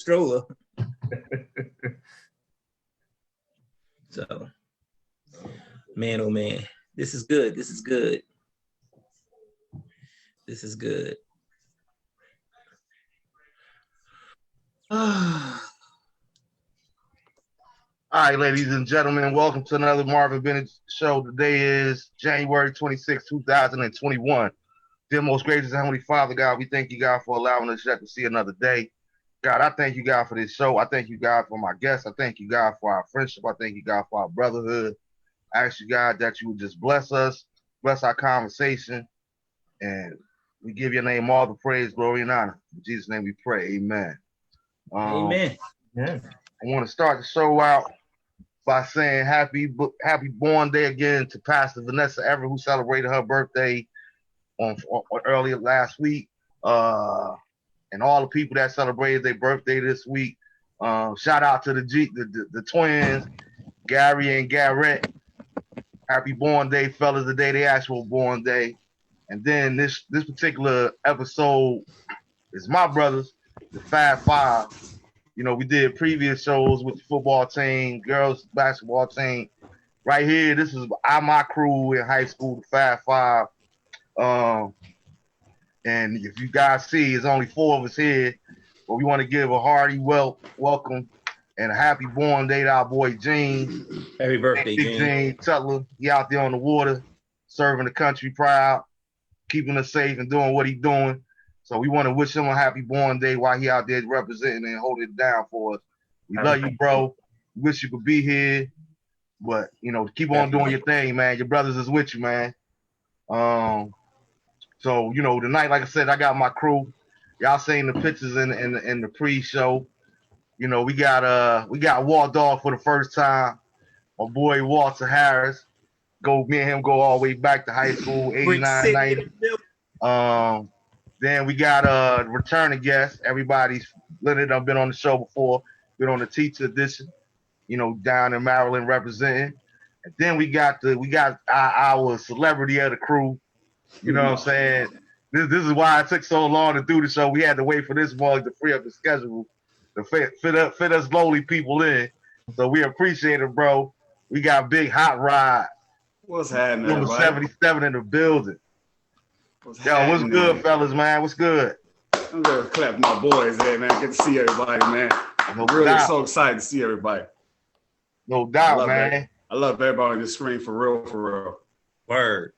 stroller. So, man, oh man, this is good. This is good. This is good. All right, ladies and gentlemen, welcome to another Marvin Bennett show. Today is January 26, 2021. Dear most gracious Heavenly Father, God, we thank you, God, for allowing us yet to see another day. God, I thank you, God, for this show. I thank you, God, for my guests. I thank you, God, for our friendship. I thank you, God, for our brotherhood. I ask you, God, that you would just bless us, bless our conversation, and we give your name all the praise, glory, and honor. In Jesus' name we pray, amen. Amen. I want to start the show out by saying happy born day again to Pastor Vanessa Everett, who celebrated her birthday on earlier last week, and all the people that celebrated their birthday this week. Shout out to the twins, Gary and Garrett. Happy born day, fellas! The day their actual born day. And then this particular episode is my brothers, the Fab Five. You know, we did previous shows with the football team, girls basketball team. Right here, this is my crew in high school, the Fab Five. And if you guys see, there's only 4 of us here, but we want to give a hearty welcome and a happy born day to our boy Gene. Happy birthday, Gene Tutler. He out there on the water, serving the country proud, keeping us safe and doing what he's doing. So we want to wish him a happy born day while he out there representing and holding it down for us. We love you, bro. Wish you could be here, but you know, keep on doing your thing, man. Your brothers is with you, man. So you know, tonight, like I said, I got my crew. Y'all seen the pictures in the pre-show. You know, we got Walt Dog for the first time. My boy Walter Harris. Me and him go all the way back to high school, 89, 90. Then we got a returning guest. Everybody's Leonard done been on the show before. Been on the teacher edition, you know, down in Maryland representing. And then we got our celebrity of the crew. You know what I'm saying? This is why it took so long to do the show. We had to wait for this mug to free up the schedule to fit us lowly people in. So we appreciate it, bro. We got Big Hot Rod. What's happening, Number 77 in the wbuilding. What's good, fellas, man? What's good? I'm gonna clap my boys there, man. Good to see everybody, man. I'm really so excited to see everybody. No doubt, man. I love everybody on the screen for real. Word.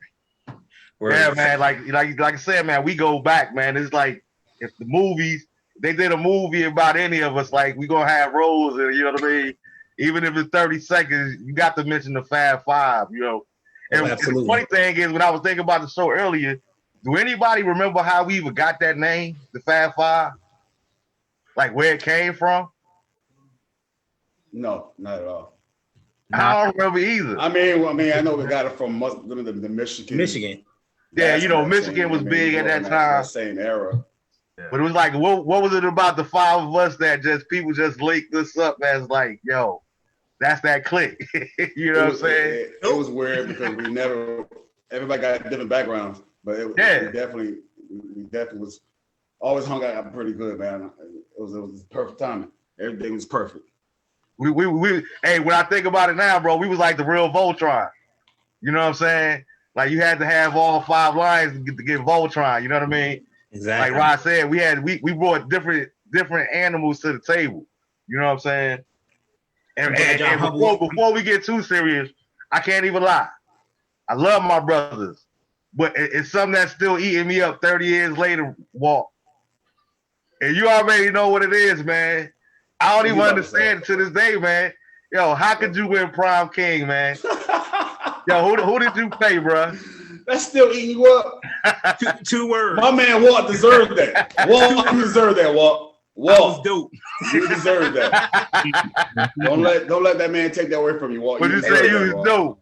Yeah, man. Like I said, man, we go back, man. It's like if the movies, they did a movie about any of us, like we gonna have roles, and you know what I mean. Even if it's 30 seconds, you got to mention the Fab Five, you know. And the funny thing is, when I was thinking about the show earlier, do anybody remember how we even got that name, the Fab Five? Like where it came from? No, not at all. I don't remember either. I mean, I know we got it from the Michigan. Yeah, you know, Michigan was big at that time. That same era. Yeah. But it was like, what was it about the 5 of us that people just linked this up as like, yo, that's that clique. You know what I'm saying? It was weird because everybody got different backgrounds, but we definitely was always hung out pretty good, man. It was perfect timing. Everything was perfect. Hey, when I think about it now, bro, we was like the real Voltron. You know what I'm saying? Like you had to have all 5 lines to get Voltron. You know what I mean? Exactly. Like Rod said, we brought different animals to the table. You know what I'm saying? And before we get too serious, I can't even lie. I love my brothers, but it's something that's still eating me up 30 years later, Walt. And you already know what it is, man. I don't even understand it to this day, man. Yo, how could you win Prime King, man? Yo, who did you play, bro? That's still eating you up. Two words. My man Walt deserved that. Walt, you deserve that, Walt. Walt was dope. You deserve that. Don't let that man take that away from you, Walt. What you say? You was dope.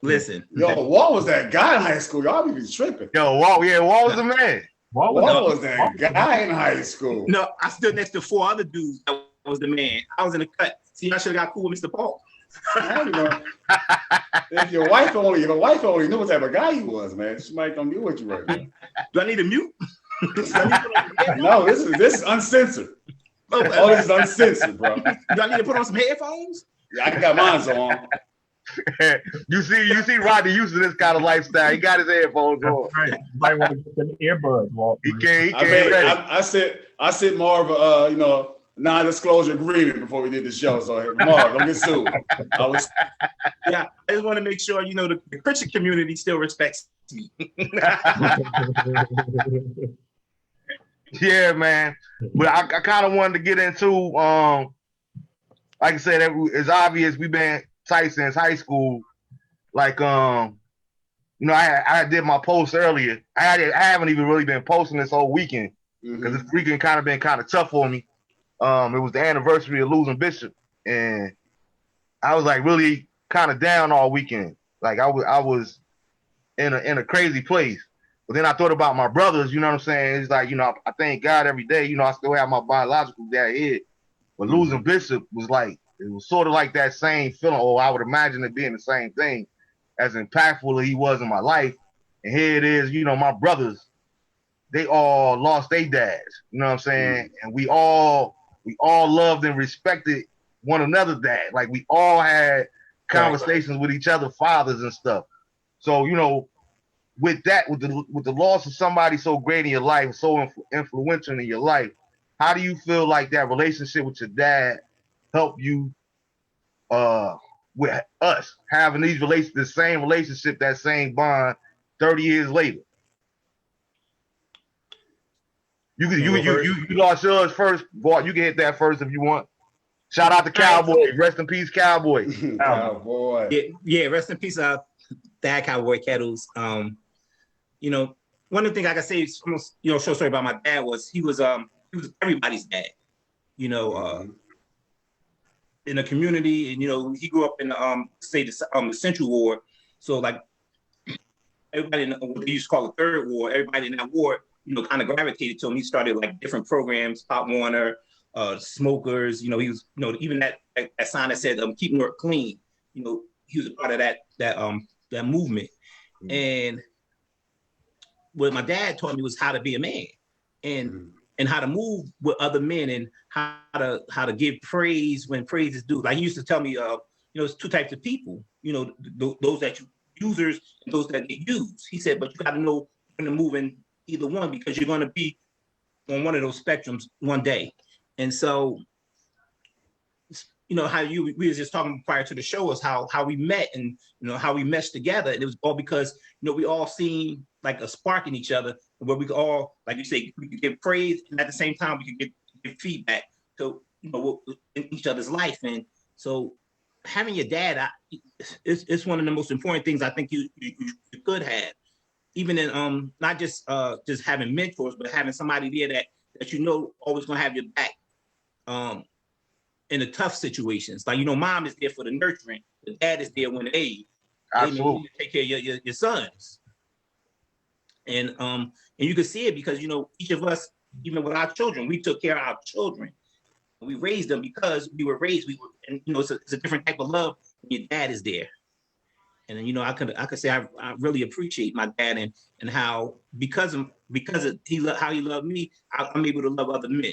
Listen. Yo, Walt was that guy in high school. Y'all be tripping. Yo, Walt was the man. Walt was that guy in high school. No, I stood next to 4 other dudes that was the man. I was in the cut. See, I should have got cool with Mr. Paul. If your wife only knew what type of guy he was, man, she might don't be with you right now. Do I need a mute? No, this is uncensored. All this is uncensored, bro. Do I need to put on some headphones? Yeah, I got mine on. you see Rodney used to this kind of lifestyle. He got his headphones on. Right. You might want to get them earbuds, Walt. He can't I sent Marv non-disclosure agreement before we did the show. So Marv, don't get sued. I just want to make sure the Christian community still respects me. Yeah, man. But I kind of wanted to get into like I said, it's obvious we've been tight since high school. Like I did my post earlier. I haven't even really been posting this whole weekend because this weekend been kind of tough for me. It was the anniversary of losing Bishop, and I was like really kind of down all weekend. Like I was in a crazy place. But then I thought about my brothers. You know what I'm saying? It's like I thank God every day. I still have my biological dad here, but losing Bishop was like it was sort of like that same feeling. Or I would imagine it being the same thing, as impactful as he was in my life. And here it is. My brothers, they all lost their dads. You know what I'm saying? And we all loved and respected one another's dad. Like we all had conversations with each other, fathers and stuff. So with the loss of somebody so great in your life, so influential in your life, how do you feel like that relationship with your dad helped you with us having the same relationship, that same bond 30 years later? You lost yours first. Boy, you can hit that first if you want. Shout out to Cowboy. Rest in peace, Cowboy. Cowboy. Yeah, rest in peace, Dad Cowboy Kettles. One of the things I can say, short story about my dad was he was everybody's dad. In the community, and he grew up in the Central Ward. So like everybody in what they used to call the Third Ward, everybody in that ward, kind of gravitated to him. He started like different programs, Pop Warner, smokers. He was, even that sign that said "Keep New York Clean." He was a part of that movement. And what my dad taught me was how to be a man, and how to move with other men, and how to give praise when praise is due. Like he used to tell me, there's two types of people. Those that you users and those that get used. He said, but you got to know when to move in either one, because you're going to be on one of those spectrums one day. And so, how we was just talking prior to the show is how we met, and how we meshed together. And it was all because we all seen like a spark in each other, where we could all, like you say, we could give praise, and at the same time we could give feedback to in each other's life. And so having your dad, it's one of the most important things I think you could have, even in not just having mentors, but having somebody there that always gonna have your back in the tough situations. Like mom is there for the nurturing, the dad is there when they absolutely take care of your sons. And you can see it because each of us, even with our children, we took care of our children. We raised them because we were raised. And it's a different type of love when your dad is there. And then I could say I really appreciate my dad, and how because of how he loved me, I'm able to love other men.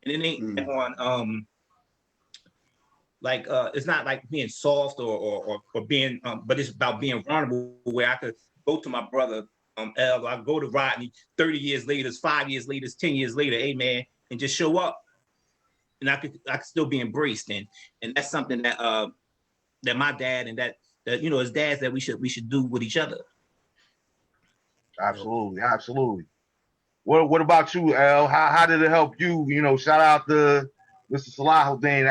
And it ain't on it's not like being soft or being but it's about being vulnerable, where I could go to my brother L, I go to Rodney 30 years later, 5 years later, 10 years later, hey man, and just show up, and I could still be embraced. And that's something that that my dad and that as dads that we should do with each other. Absolutely. What about you, L? How did it help you? Shout out to Mr. Salahud Din.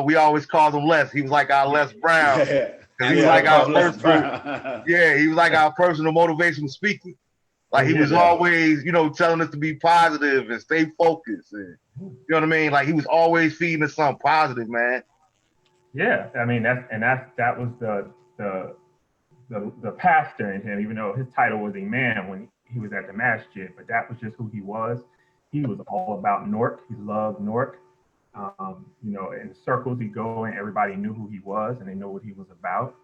We always called him Les. He was like our Les Brown. He was like our personal, he was like our personal motivational speaker. Like he was always, telling us to be positive and stay focused, and you know what I mean. Like he was always feeding us something positive, man. Yeah, I mean that was the pastor in him, even though his title was imam when he was at the masjid, but that was just who he was. He was all about Newark. He loved Newark. In the circles he'd go in, everybody knew who he was and they know what he was about.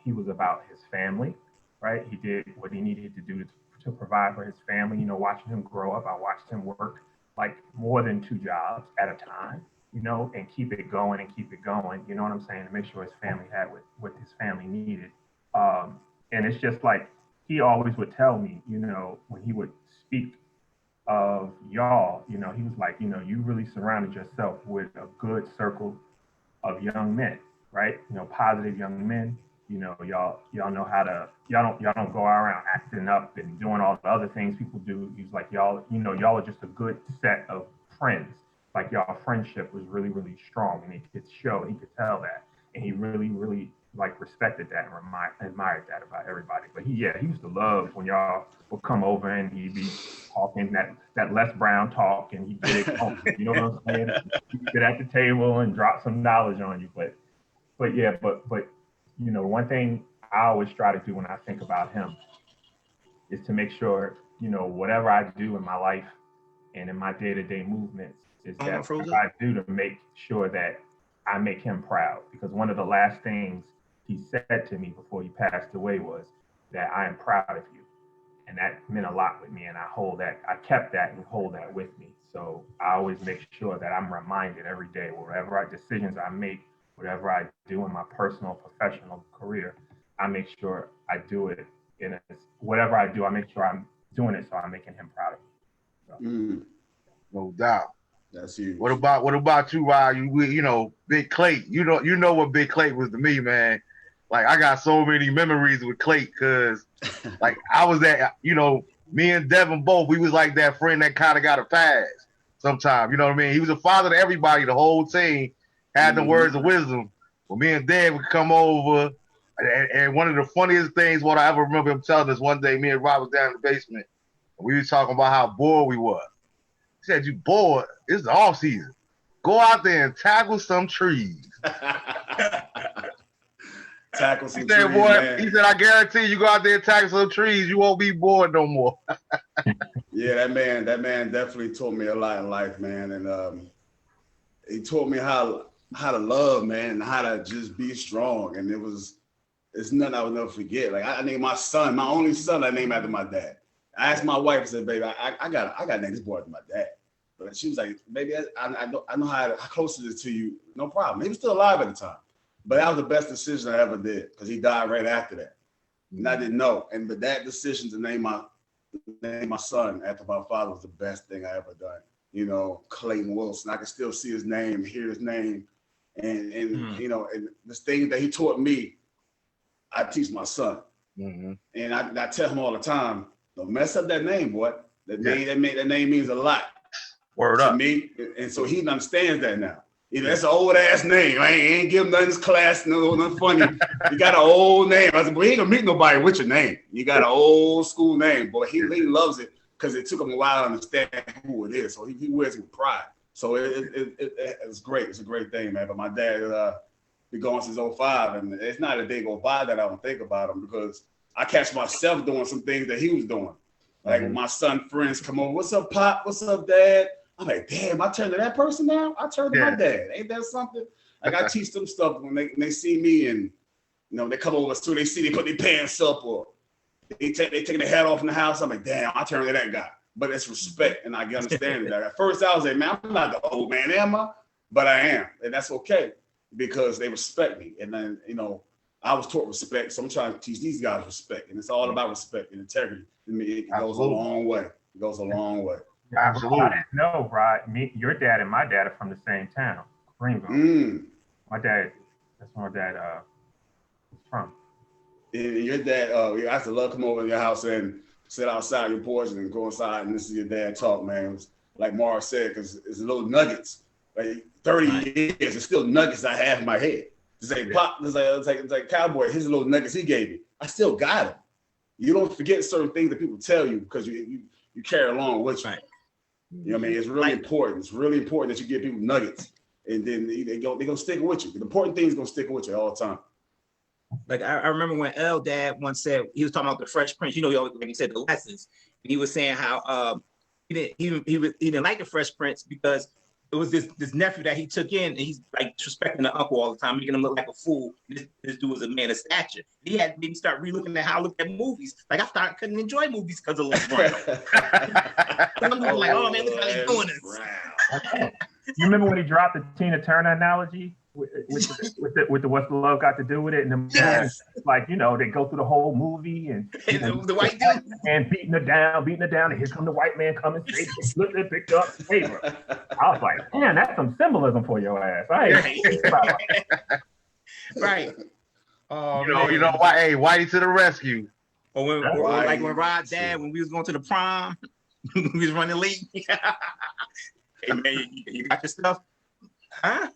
He was about his family, right? He did what he needed to do to provide for his family. Watching him grow up, I watched him work like more than 2 jobs at a time, you know, and keep it going and keep it going. You know what I'm saying? To make sure his family had what his family needed. And it's just like he always would tell me, you know, when he would speak of y'all, you know, he was like, you know, you really surrounded yourself with a good circle of young men, right? You know, positive young men. You know, y'all know how to, y'all don't go around acting up and doing all the other things people do. He's like, y'all, you know, y'all are just a good set of friends. Like y'all friendship was really, really strong, and he could tell that, and he really, really like respected that and admired that about everybody. But he used to love when y'all would come over and he'd be talking that Les Brown talk, and he'd get it on, you know what I'm saying? He'd get at the table and drop some knowledge on you. But you know, one thing I always try to do when I think about him is to make sure, you know, whatever I do in my life and in my day-to-day movements is that what I do to make sure that I make him proud. Because one of the last things he said to me before he passed away was that I am proud of you. And that meant a lot with me. And I kept that and hold that with me. So I always make sure that I'm reminded every day, whatever decisions I make, whatever I do in my personal, professional career, I make sure I do it whatever I do, I make sure I'm doing it so I'm making him proud of me. So. No doubt. That's huge. What about you, Rod? You know, Big Clay. You know what Big Clay was to me, man. Like I got so many memories with Clay because, like I was that, you know, me and Devin both. We was like that friend that kind of got a pass sometimes. You know what I mean? He was a father to everybody. The whole team had the words of wisdom. Well, me and Dad would come over, and one of the funniest things what I ever remember him telling us one day, me and Rob was down in the basement, and we were talking about how bored we were. He said, "You bored? It's the off season. Go out there and tackle some trees." Tackle some he said, trees, boy, man. He said, "I guarantee you go out there and tackle some trees, you won't be bored no more." Yeah, that man definitely taught me a lot in life, man, and he taught me how to love, man, and how to just be strong. And it's nothing I would never forget. Like I named my only son, I named after my dad. I asked my wife, I said, "Baby, I got to name this boy after my dad." But she was like, "Baby, I know how close it is to you. No problem." He was still alive at the time. But that was the best decision I ever did because he died right after that. And I didn't know. But that decision to name my son after my father was the best thing I ever done. You know, Clayton Wilson. I can still see his name, hear his name. And you know, and this thing that he taught me, I teach my son. Mm-hmm. And I tell him all the time, don't mess up that name, boy. That name means a lot. Word to up. me. And so he understands that now. You know, that's an old ass name. I ain't give him nothing in his class, nothing funny. You got an old name. I said, "Well, he ain't gonna meet nobody with your name. You got an old school name." Boy, he loves it because it took him a while to understand who it is. So he wears it with pride. So it's great. It's a great thing, man. But my dad been gone since 2005, and it's not a day go by that I don't think about him because I catch myself doing some things that he was doing. Like when my son friends come over, "What's up, Pop? What's up, Dad?" I'm like, "Damn, I turned to that person now? I turned to my dad. Ain't that something?" Like I teach them stuff when they see me and, you know, they come over too, they see they put their pants up or they take their hat off in the house. I'm like, "Damn, I turned to that guy." But it's respect, and I understand that. At first I was like, "Man, I'm not the old man, am I?" But I am, and that's okay because they respect me. And then, you know, I was taught respect, so I'm trying to teach these guys respect, and it's all about respect and integrity. I mean, it goes a long way. It goes a long way. Absolutely. I didn't know, Rod. Your dad and my dad are from the same town, Greenville. My dad, that's where my dad is from. And your dad, I used to love coming over to your house and sit outside your porch and go inside and listen to your dad talk, man. It was, like Marv said, because it's little nuggets. Like 30 years, it's still nuggets I have in my head. It's like Pop, it's like Cowboy, his little nuggets he gave me. I still got them. You don't forget certain things that people tell you because you carry along with you. Right. You know what I mean? It's really important. It's really important that you give people nuggets, and then they're gonna stick with you. The important thing is gonna stick with you all the time. Like I remember when L Dad once said, he was talking about the Fresh Prince. You know, when he said the lessons, he was saying how he didn't like the Fresh Prince because it was this nephew that he took in, and he's like disrespecting the uncle all the time, making him look like a fool. This dude was a man of stature. He had made me start relooking at how I looked at movies. Like I couldn't enjoy movies because of LeBron. I'm like, oh man, look how he's doing this. You remember when he dropped the Tina Turner analogy with the what's the love got to do with it? And Yes. like, you know, they go through the whole movie and the white dude and beating her down, and here come the white man coming straight, picked up the paper. I was like, man, that's some symbolism for your ass. Right. Oh, you know why? Hey, Whitey to the rescue. Or when Rod's dad, when we was going to the prom, we was running late. Hey man, you got your stuff? Huh?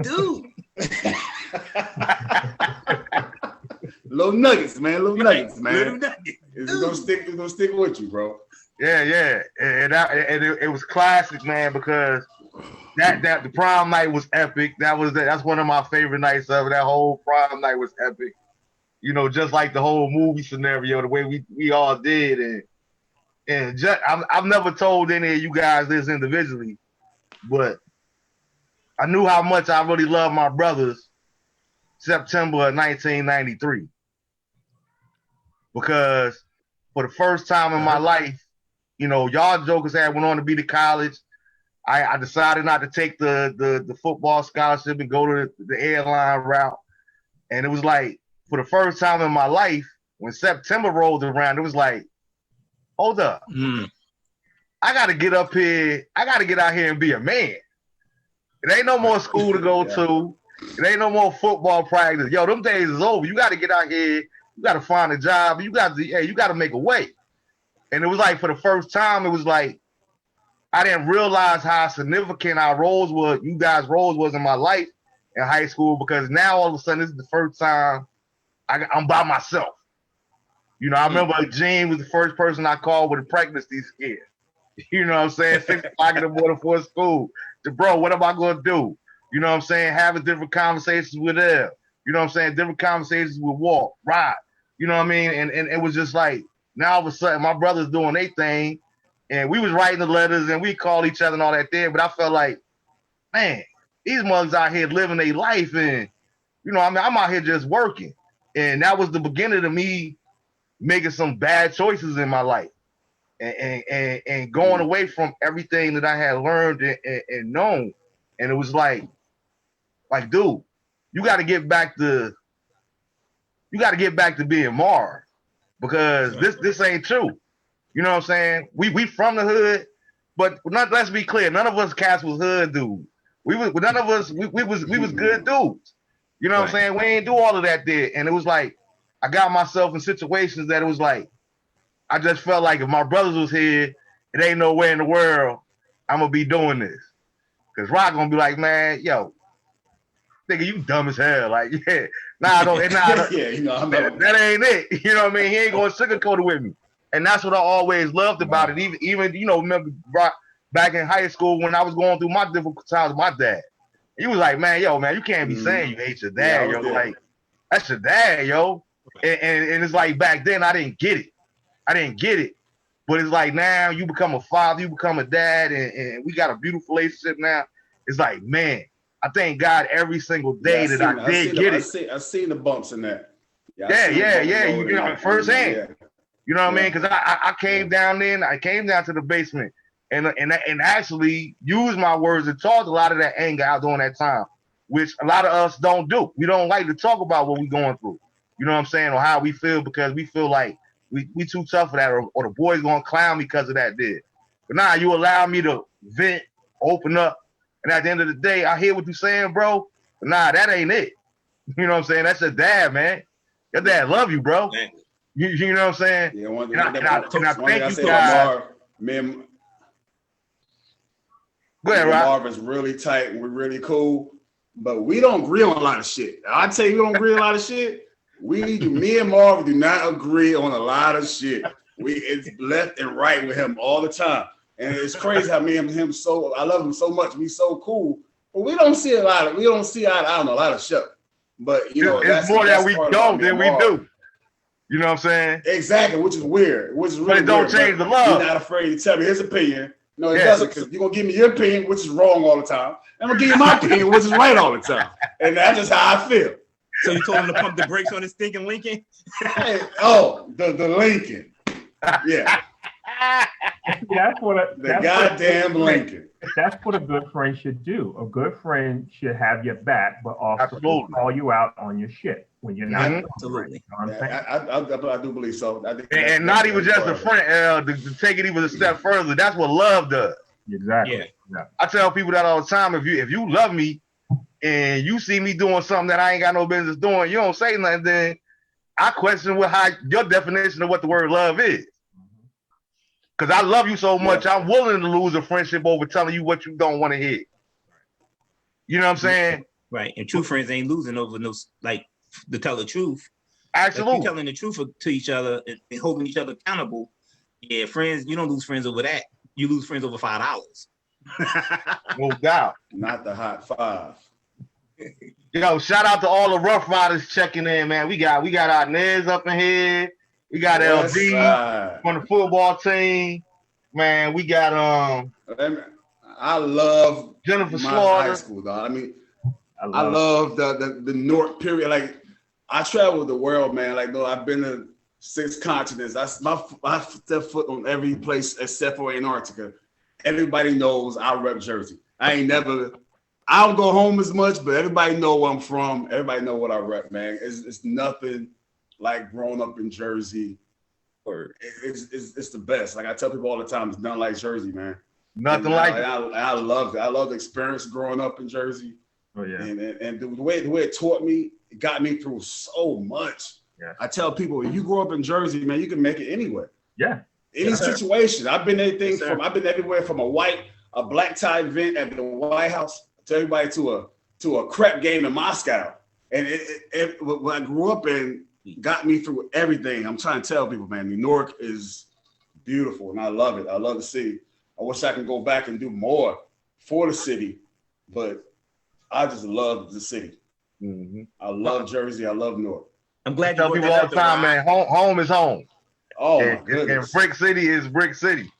Dude. Little nuggets, man. Little nuggets, man. Little nuggets. It's gonna stick with you, bro. Yeah. And it was classic, man, because that the prom night was epic. That's one of my favorite nights of it. That whole prom night was epic. You know, just like the whole movie scenario, the way we all did. And just, I've never told any of you guys this individually, but I knew how much I really loved my brothers September of 1993. Because for the first time in my life, you know, y'all jokers went on to be to college. I decided not to take the football scholarship and go to the airline route. And it was like, for the first time in my life, when September rolled around, it was like, hold up. I got to get up here. I got to get out here and be a man. It ain't no more school to go to. It ain't no more football practice. Yo, them days is over. You got to get out here. You got to find a job. You got to make a way. And it was like, for the first time, it was like, I didn't realize how significant our roles were, you guys' roles was in my life in high school, because now all of a sudden, this is the first time I'm by myself. You know, I remember Gene was the first person I called with a pregnancy scare. You know what I'm saying? 6 o'clock in the morning before school. Bro, what am I going to do? You know what I'm saying? Having different conversations with Elle. You know what I'm saying? Different conversations with Walt, Rod. You know what I mean? And it was just like, now all of a sudden, my brother's doing their thing. And we was writing the letters and we called each other and all that there. But I felt like, man, these mugs out here living their life. And, you know, I mean, I'm out here just working. And that was the beginning of me making some bad choices in my life. And going away from everything that I had learned and known. And it was like, dude, you got to get back to being Marv, because this ain't true. You know what I'm saying? We from the hood, but let's be clear, none of us cats was hood dudes. We was good dudes. You know what I'm saying? We ain't do all of that there. And it was like, I got myself in situations that it was like, I just felt like if my brothers was here, it ain't no way in the world I'm gonna be doing this. Cause Rock gonna be like, man, yo, nigga, you dumb as hell. Like, yeah, yeah, you know, that ain't it. You know what I mean? He ain't gonna sugarcoat it with me. And that's what I always loved about it. Even you know, remember Rock back in high school when I was going through my difficult times with my dad. He was like, man, you can't be saying you hate your dad, yo. Like, that's your dad, yo. And it's like back then I didn't get it. But it's like now you become a father, you become a dad, and we got a beautiful relationship now. It's like, man, I thank God every single day that I did get it. I seen the bumps in that. Yeah. You know, firsthand. Yeah. You know what I mean? Because I came down there, and I came down to the basement and actually used my words and talked a lot of that anger out during that time, which a lot of us don't do. We don't like to talk about what we're going through. You know what I'm saying? Or how we feel, because we feel like we too tough for that, or the boys gonna clown me because of that did. But nah, you allow me to vent, open up, and at the end of the day, I hear what you're saying, bro. But nah, that ain't it. You know what I'm saying? That's your dad, man. Your dad love you, bro. You know what I'm saying? Yeah, I thank you guys. Go ahead, Rob. Marvin's really tight and we're really cool, but we don't agree on a lot of shit. I tell you, we don't agree on a lot of shit. Me and Marvin do not agree on a lot of shit. It's left and right with him all the time. And it's crazy how me and him I love him so much. We so cool. But we don't see eye to eye on a lot of shit. But you know, it's more that we don't than we do. You know what I'm saying? Exactly, which is weird. Which is really but it don't weird, change the love. He's not afraid to tell me his opinion. No, it doesn't, because you're gonna give me your opinion, which is wrong all the time. I'm gonna give you my opinion, which is right all the time. And that's just how I feel. So you told him to pump the brakes on his stinking Lincoln? Hey, the Lincoln. Yeah. That's what the goddamn Lincoln. That's what a good friend should do. A good friend should have your back, but also call you out on your shit when you're not. Absolutely. You know I do believe so. And not even just a friend, to take it even a step further. That's what love does. Exactly. Yeah. I tell people that all the time. If you love me and you see me doing something that I ain't got no business doing, you don't say nothing, then I question how your definition of what the word love is. Because I love you so much, I'm willing to lose a friendship over telling you what you don't want to hear. You know what I'm saying? Right. And true friends ain't losing over no, like, to tell the truth. Absolutely. Like, telling the truth to each other and holding each other accountable. Yeah, friends, you don't lose friends over that. You lose friends over $5. No doubt. Not the hot five. Yo, shout out to all the Rough Riders checking in, man. We got our Nez up in here. We got LD from the football team. Man, we got I love Jennifer my Slaughter. High school, dog. I mean, I love the North period. Like, I traveled the world, man. Like, though I've been to 6 continents. I step foot on every place except for Antarctica. Everybody knows I rep Jersey. I don't go home as much, but everybody know where I'm from. Everybody know what I rep, man. It's nothing like growing up in Jersey. Or it's the best. Like I tell people all the time, it's nothing like Jersey, man. Nothing like it. I loved it. I love the experience growing up in Jersey. Oh yeah. And the way it taught me, it got me through so much. Yeah. I tell people, if you grow up in Jersey, man, you can make it anywhere. Yeah. Any situation. I've been everywhere from a black tie event at the White House to everybody to a crap game in Moscow. And what I grew up in got me through everything. I'm trying to tell people, man, New York is beautiful and I love it. I love the city. I wish I could go back and do more for the city, but I just love the city. Mm-hmm. I love Jersey. I love Newark. I'm glad I tell people all the time, man, home is home. Oh, and, my goodness. And Brick City is Brick City.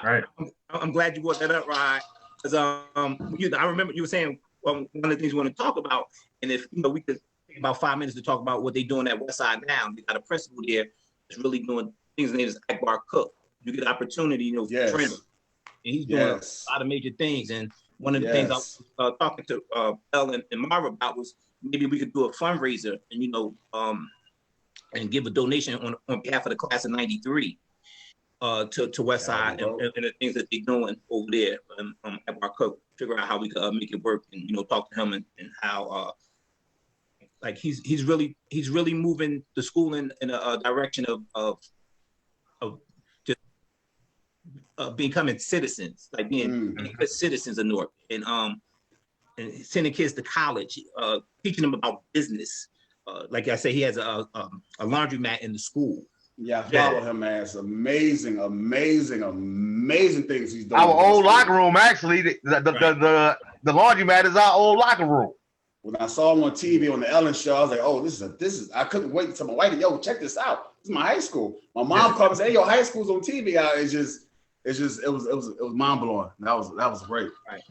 Right. I'm glad you brought that up, Rod. Because I remember you were saying one of the things we want to talk about, and if we could take about 5 minutes to talk about what they're doing at Westside now. They got a principal there that's really doing things. His name is Akbar Cook. You get the opportunity, to train him, and he's doing a lot of major things. And one of the things I was talking to Elle and Mara about was maybe we could do a fundraiser and and give a donation on behalf of the class of '93 to Westside and the things that they're doing over there. Akbar Cook, figure out how we could make it work, and talk to him and how like he's really moving the school in a direction of just becoming citizens, like being good citizens of Newark, and sending kids to college, teaching them about business. Like I said, he has a laundromat in the school. Yeah, I follow him, man. It's amazing things he's doing. Our old locker room, actually, the laundromat is our old locker room. When I saw him on TV on the Ellen show, I was like, "Oh, this is." I couldn't wait to tell my wife, "Yo, check this out. This is my high school." My mom called and said, "Hey, your high school's on TV." It was mind blowing. That was great. Right.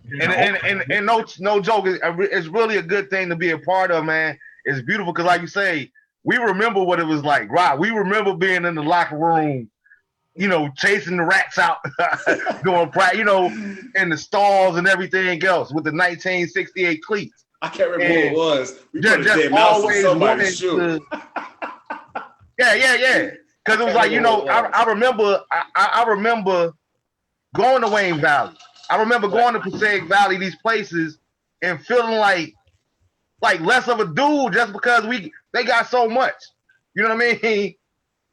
And no joke, it's really a good thing to be a part of, man. It's beautiful because, like you say, we remember what it was like, right? We remember being in the locker room, chasing the rats out, doing practice, in the stalls and everything else with the 1968 cleats. I can't remember who it was. We just always wanted to. Yeah. Because it was like, I remember going to Wayne Valley. I remember going to Passaic Valley, these places, and feeling like less of a dude just because they got so much. You know what I mean?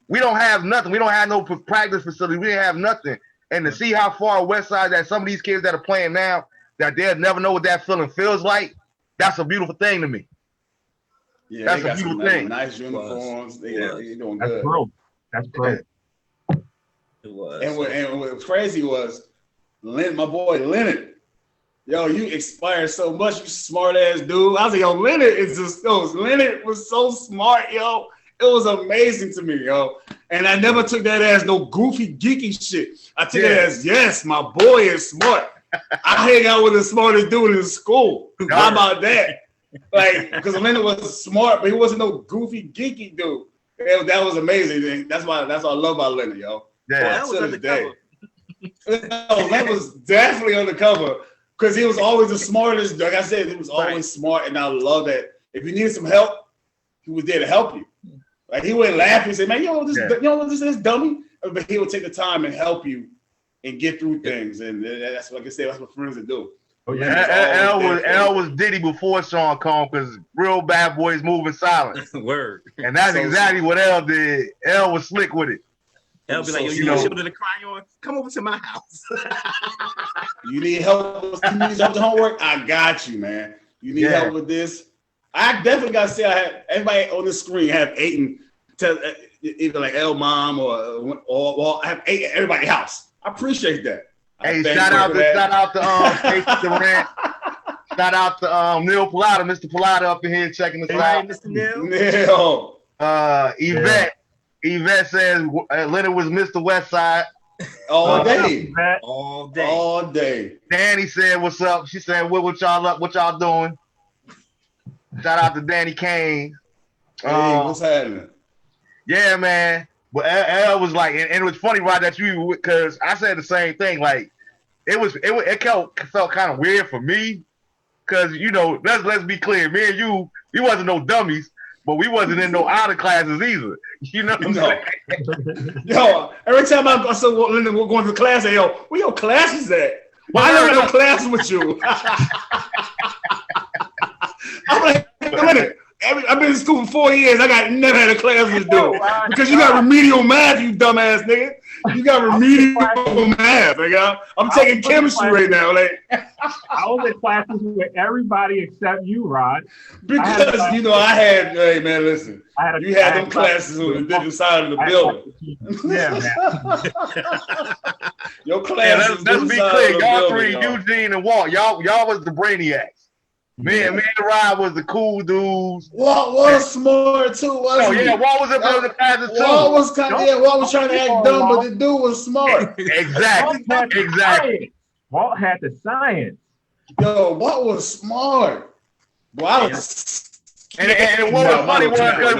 We don't have nothing. We don't have no practice facility. We didn't have nothing. And to see how far West Side that some of these kids that are playing now, that they'll never know what that feeling feels like, that's a beautiful thing to me. Yeah, that's a beautiful thing. Nice uniforms. They're doing That's good. Growth. That's growth. It was. And what was crazy was my boy Leonard. Yo, you inspired so much, you smart ass dude. I was like, yo, Leonard Leonard was so smart, yo. It was amazing to me, yo. And I never took that as no goofy, geeky shit. I took it as, yes, my boy is smart. I hang out with the smartest dude in school. How about that? Like, because Leonard was smart, but he wasn't no goofy, geeky dude. That was amazing. That's what I love about Leonard, yo. Yeah, well, that was undercover. No, Leonard was definitely undercover because he was always the smartest. Like I said, he was always smart, and I love that. If you needed some help, he was there to help you. Like he wouldn't laugh and say, "Man, you know this dummy," but he would take the time and help you and get through things. And that's like I said, that's what friends do. Oh yeah, L was Diddy before Sean Combs because real bad boys moving silent. Word. And that's exactly what L did. L was slick with it. L be like, yo, you need children to cry on? Come over to my house. You need help with the homework? I got you, man. You need help with this? I definitely got to say, I had everybody on the screen have Aiden tell either like L mom or I have Aiden everybody's house. I appreciate that. Hey, shout out to Casey Durant. Shout out to Neil Pilata, Mr. Pilata up in here checking us out. Mr. Neil. Yvette says Leonard was Mr. Westside. All day. All day. Danny said, "What's up?" She said, "What y'all up? What y'all doing?" Shout out to Danny Kane. Hey, what's happening? Yeah, man. But L was like, and it was funny, Rod, that you, because I said the same thing. Like, it felt kind of weird for me, because let's be clear, me and you, we wasn't no dummies, but we wasn't in no honor classes either. You know what I'm saying? Yo, every time I saw Linda going to class, I yo, where your classes at? Why I never no classes with you? I'm like, Linda, I've been in school for 4 years. I never had a class with dude because you got remedial math, you dumbass nigga. You got remedial math, nigga. I'm taking chemistry right now. Like I was in classes with everybody except you, Rod. Because I had. Hey man, listen. You had them classes on the different side of the building. Yeah, man. Your classes. Let's be clear, y'all three, Eugene and Walt, y'all was the brainiacs. Me and Rod was the cool dudes. Walt was smart too, wasn't he? Yeah, Walt was up in the classes too. Walt was trying to act dumb, but the dude was smart. Exactly. Walt had the science. Yo, Walt was smart. Boy, I was. And what was funny was because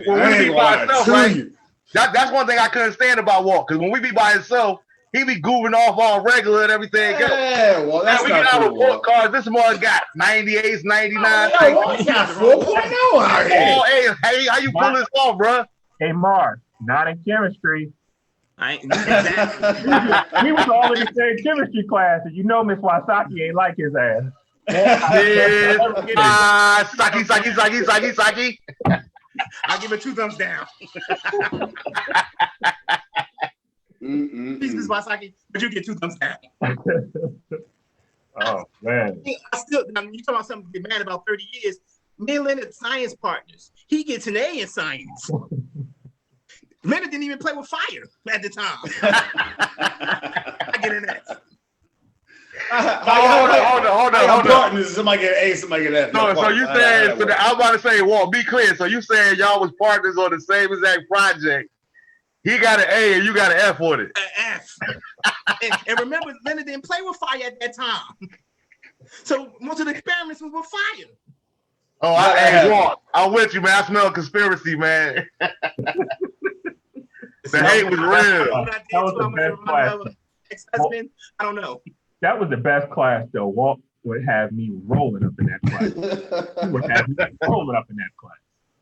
when we be by himself, right? That's one thing I couldn't stand about Walt, because when we be by himself, he be goofing off all regular and everything. Yeah, well, that's we get out of report cards. This one got 98s, 99. He got 4.0 out here. Hey, how you pull this off, bro? Hey, Marv, not in chemistry. I ain't exactly. He was all in the same chemistry class, and Miss Wasaki ain't like his ass. Saki. I'll give it 2 thumbs down. Peace, Miss Wasaki, but you get 2 thumbs down. Oh man! You talking about something to get mad about 30 years? Me and Leonard science partners. He gets an A in science. Leonard didn't even play with fire at the time. I get an F. Hold on. Partners, somebody get an A, somebody get an F. So you said, I'm about to say, Walt, be clear. So you saying y'all was partners on the same exact project. He got an A and you got an F on it. An F. and remember, Leonard didn't play with fire at that time. So most of the experiments was with fire. Oh, hey, Walt, I'm with you, man. I smell conspiracy, man. The hate was real. That was the best class. Ex-husband, I don't know. That was the best class, though. Walt would have me rolling up in that class. He would have me rolling up in that class.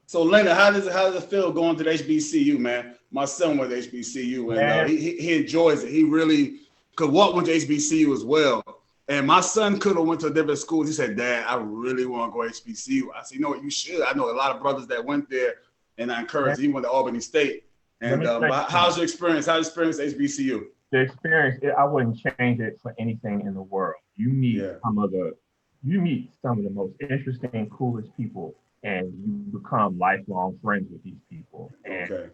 So, Leonard, how does it feel going to the HBCU, man? My son went to HBCU, and he enjoys it. He really, because Walt went to HBCU as well. And my son could have went to a different school. He said, Dad, I really want to go to HBCU. I said, you know what, you should. I know a lot of brothers that went there, and I encourage He went to Albany State. And how's your experience? How's your experience at HBCU? The experience, I wouldn't change it for anything in the world. You meet some of the most interesting, coolest people, and you become lifelong friends with these people. And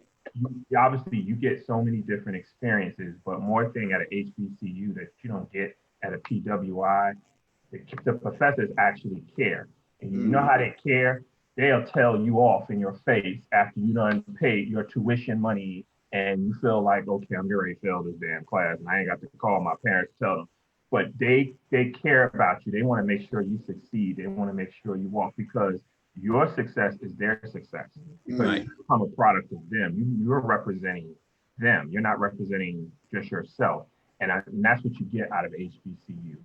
obviously, you get so many different experiences, but more thing at an HBCU that you don't get at a PWI. The professors actually care, and you know how they care. they'll tell you off in your face after you done paid your tuition money and you feel like, okay, I'm getting ready to fail this damn class and I ain't got to call my parents to tell them. But they care about you. They want to make sure you succeed. They want to make sure you walk because your success is their success. Because Right. you become a product of them. You're representing them. You're not representing just yourself. And that's what you get out of HBCU.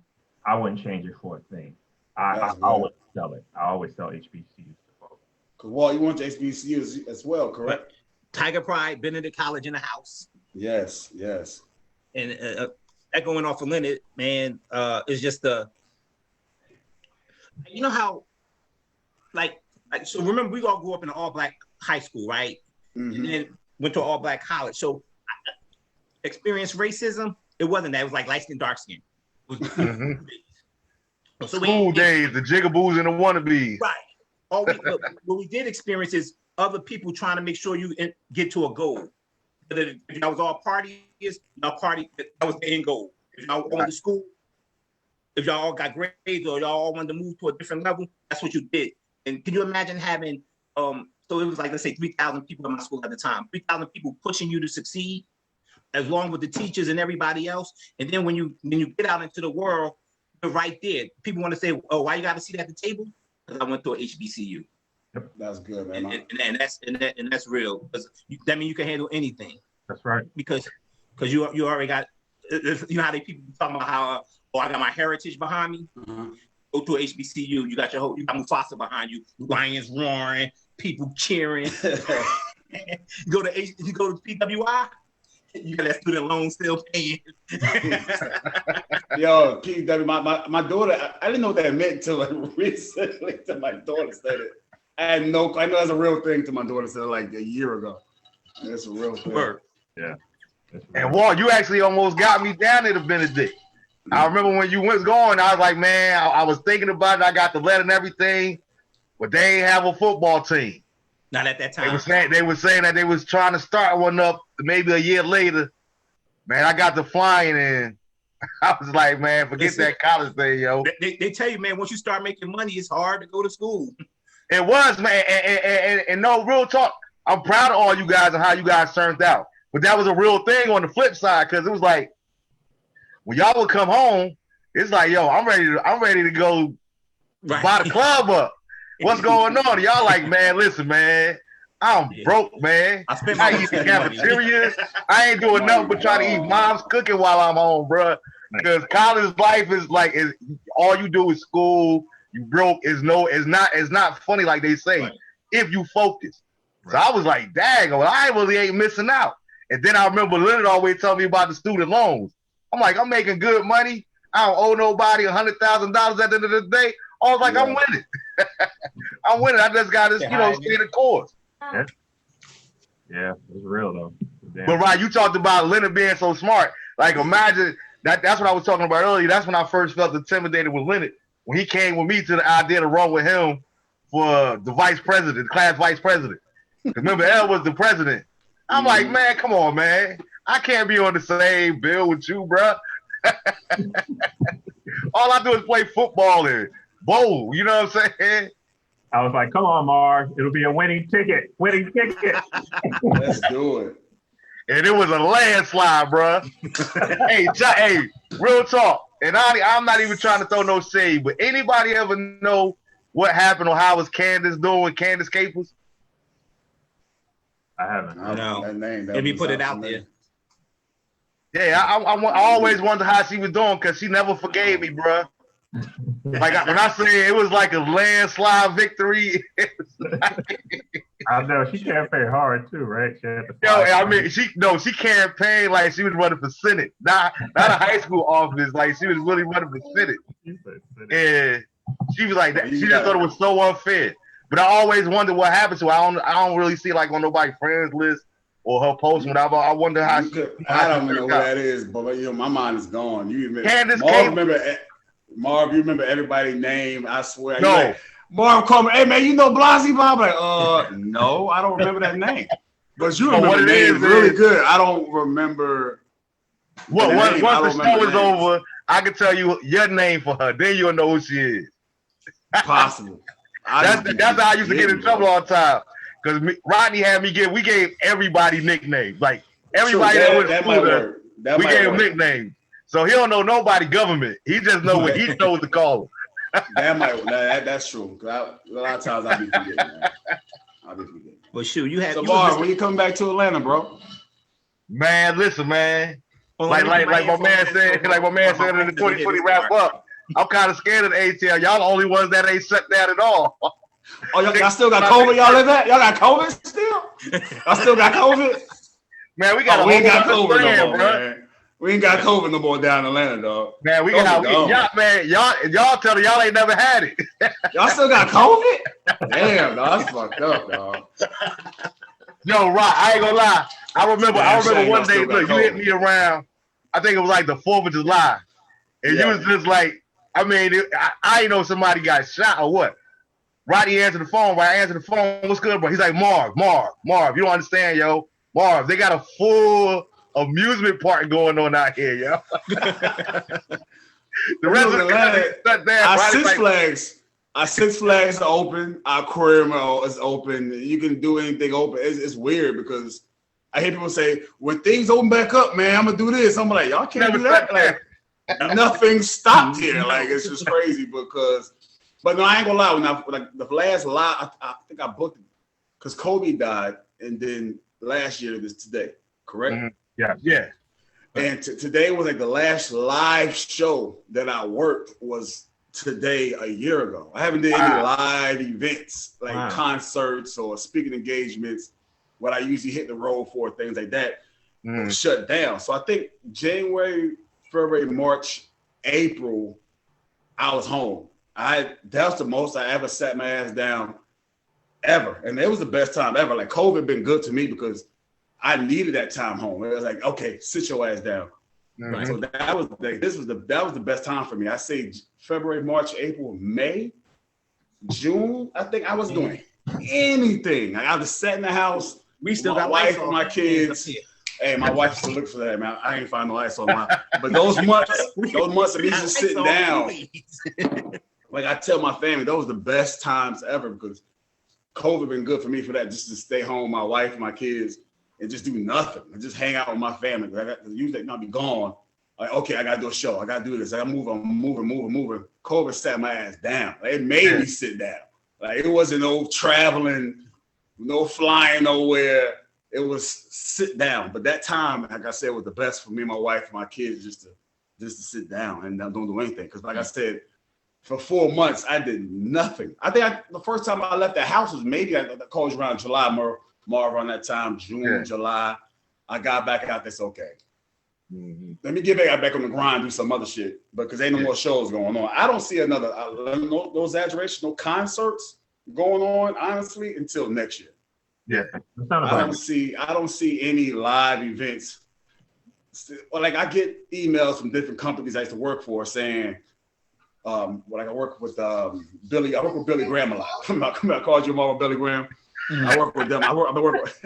I wouldn't change it for a thing. I always sell it. I always sell HBCUs to folks. Because Walt, you went to HBCUs as well, correct? Tiger Pride, Benedict College in the house. Yes, yes. And that going off of Leonard, man, is just you know how, like, so remember we all grew up in an all-black high school, right? Mm-hmm. And then went to an all-black college. So experienced racism, it wasn't that. It was like light skin, dark skin. So School days, the jigaboos and the wannabes. Right. What we did experience is other people trying to make sure you get to a goal. Whether that was all parties, that was the end goal. If y'all owned the school, if y'all all got grades or y'all all wanted to move to a different level, that's what you did. And can you imagine having, so it was like, let's say 3,000 people in my school at the time, 3,000 people pushing you to succeed, along with the teachers and everybody else. And then when you get out into the world, you're right there. People want to say, oh, why you got to sit at the table? Because I went to a HBCU. That's good, man. And that's real. Because that means you can handle anything. That's right. Because you already got, you know how they people talking about how, I got my heritage behind me. Uh-huh. Go to a HBCU, you got Mufasa behind you, lions roaring, people cheering. You go to PWI, you got that student loan still paying. Yo, PW, my daughter, I didn't know what that meant until like recently. To my daughter said it. I know that's a real thing to my daughter said like a year ago. That's a real thing. Word. Yeah. And Walt, you actually almost got me down there to Benedict. I remember when you was going, I was like, man, I was thinking about it. I got the letter and everything, but they ain't have a football team. Not at that time. They were saying that they was trying to start one up maybe a year later. Man, I got the flying in. I was like, man, forget that college thing, yo. They tell you, man, once you start making money, it's hard to go to school. It was, man, and no, real talk. I'm proud of all you guys and how you guys turned out. But that was a real thing on the flip side, because it was like, when y'all would come home, it's like, yo, I'm ready to go buy the club up. What's going on? Y'all like, man, listen, man, I'm broke, man. I eat the cafeteria. I ain't doing nothing but try to eat mom's cooking while I'm home, bro. Because college life is like, all you do is school. You broke. It's not funny like they say if you focus. So I was like, dang, I really ain't missing out. And then I remember Leonard always telling me about the student loans. I'm like, I'm making good money. I don't owe nobody $100,000 at the end of the day. I was like, I'm winning. I'm winning. I just got to, stay the course. Yeah, it's real though. Damn. But right, you talked about Leonard being so smart. Like, imagine that's what I was talking about earlier. That's when I first felt intimidated with Leonard. When he came with me to the idea to run with him for the vice president, the class vice president. Remember, L was the president. I'm like, man, come on, man. I can't be on the same bill with you, bro. All I do is play football and bowl. You know what I'm saying? I was like, come on, Marv. It'll be a winning ticket. Winning ticket. Let's do it. And it was a landslide, bro. hey, real talk. And I'm not even trying to throw no shade, but anybody ever know what happened or how was Candace doing, Candace Capers? I haven't. I know. That name. Let me put it out there. Yeah, I always wondered how she was doing because she never forgave me, bro. Like when I say it was like a landslide victory. I know she campaigned hard too, right? She campaigned like she was running for Senate, not a high school office. Like she was really running for Senate. And she was like that. She just thought it was so unfair. But I always wonder what happened to her. I don't really see like on nobody's friends list or her post. Whatever. I wonder how. I don't know what that is, but my mind is gone. You remember? Candace Marv, you remember everybody's name? I swear. No. Like, Marv called me, hey man, you know Blasey Bob? Like, no, I don't remember that name. But you remember the name really good. I don't remember. Well, once the show is over, I can tell you your name for her. Then you'll know who she is. Possible. That's how I used to get in trouble all the time. Because Rodney had me we gave everybody nicknames. Like everybody that went to school there, we gave him nicknames. So he don't know nobody government. He just know what he knows to call them. That's true. A lot of times I be forgetting, man. Well, shoot, you had. So, Marv, when you coming back to Atlanta, bro? Man, listen, man. Like my man said in the 2020 wrap up. I'm kind of scared of the ATL. Y'all the only ones that ain't shut down at all. Oh, y'all still got COVID? Y'all in that? Y'all got COVID still? Y'all still got COVID? Man, we got we ain't got COVID no more, man. We ain't got COVID no more down in Atlanta, dog. Man, y'all tell me y'all ain't never had it. Y'all still got COVID? Damn, dog, that's fucked up, dog. Yo, Rock, I ain't gonna lie. I remember one day, look, you hit me around. I think it was like the 4th of July, and you was just like, I mean, I ain't know somebody got shot or what. Rodney answered the phone. Right, I answered the phone. What's good, bro? He's like, Marv. You don't understand, yo. Marv, they got a full amusement park going on out here, yo. The rest of the country shut down. Our Six Flags are open. Our aquarium is open. You can do anything open. It's weird because I hear people say, when things open back up, man, I'm gonna do this. I'm like, y'all can't do that. Like, nothing stopped here. Like, it's just crazy because. But no, I ain't gonna lie. When the last live, I think I booked it because Kobe died, and then last year this today, correct? Mm-hmm. Yeah. And today was like the last live show that I worked was today a year ago. I haven't done any live events like concerts or speaking engagements. What I usually hit the road for, things like that, was shut down. So I think January, February, March, April, I was home. That was the most I ever sat my ass down ever. And it was the best time ever. Like COVID been good to me because I needed that time home. It was like, okay, sit your ass down. Mm-hmm. So that was the best time for me. I say February, March, April, May, June. I think I was doing anything. I was sat in the house. We still got wife and my kids. Hey, my wife still look for that, man. I ain't find no ice on mine. But those months of me just sitting down. Like I tell my family, those were the best times ever because COVID been good for me for that, just to stay home, my wife and my kids, and just do nothing. And just hang out with my family. Usually I'll be gone. Like, okay, I gotta do a show. I gotta do this. I gotta move. I'm moving. COVID sat my ass down. Like, it made me sit down. Like it wasn't no traveling, no flying nowhere. It was sit down. But that time, like I said, was the best for me and my wife and my kids just to sit down and don't do anything. Because like I said, for 4 months, I did nothing. I think the first time I left the house was maybe I called you around July, Marv around that time, June, July. I got back out. That's okay. Mm-hmm. Let me get back on the grind, do some other shit, because ain't no more shows going on. I don't see another, no exaggeration, no concerts going on, honestly, until next year. Yeah, I don't see any live events. Like I get emails from different companies I used to work for saying, I work with Billy. I work with Billy Graham a lot. I called you about Billy Graham. Mm-hmm. I work with them. I work with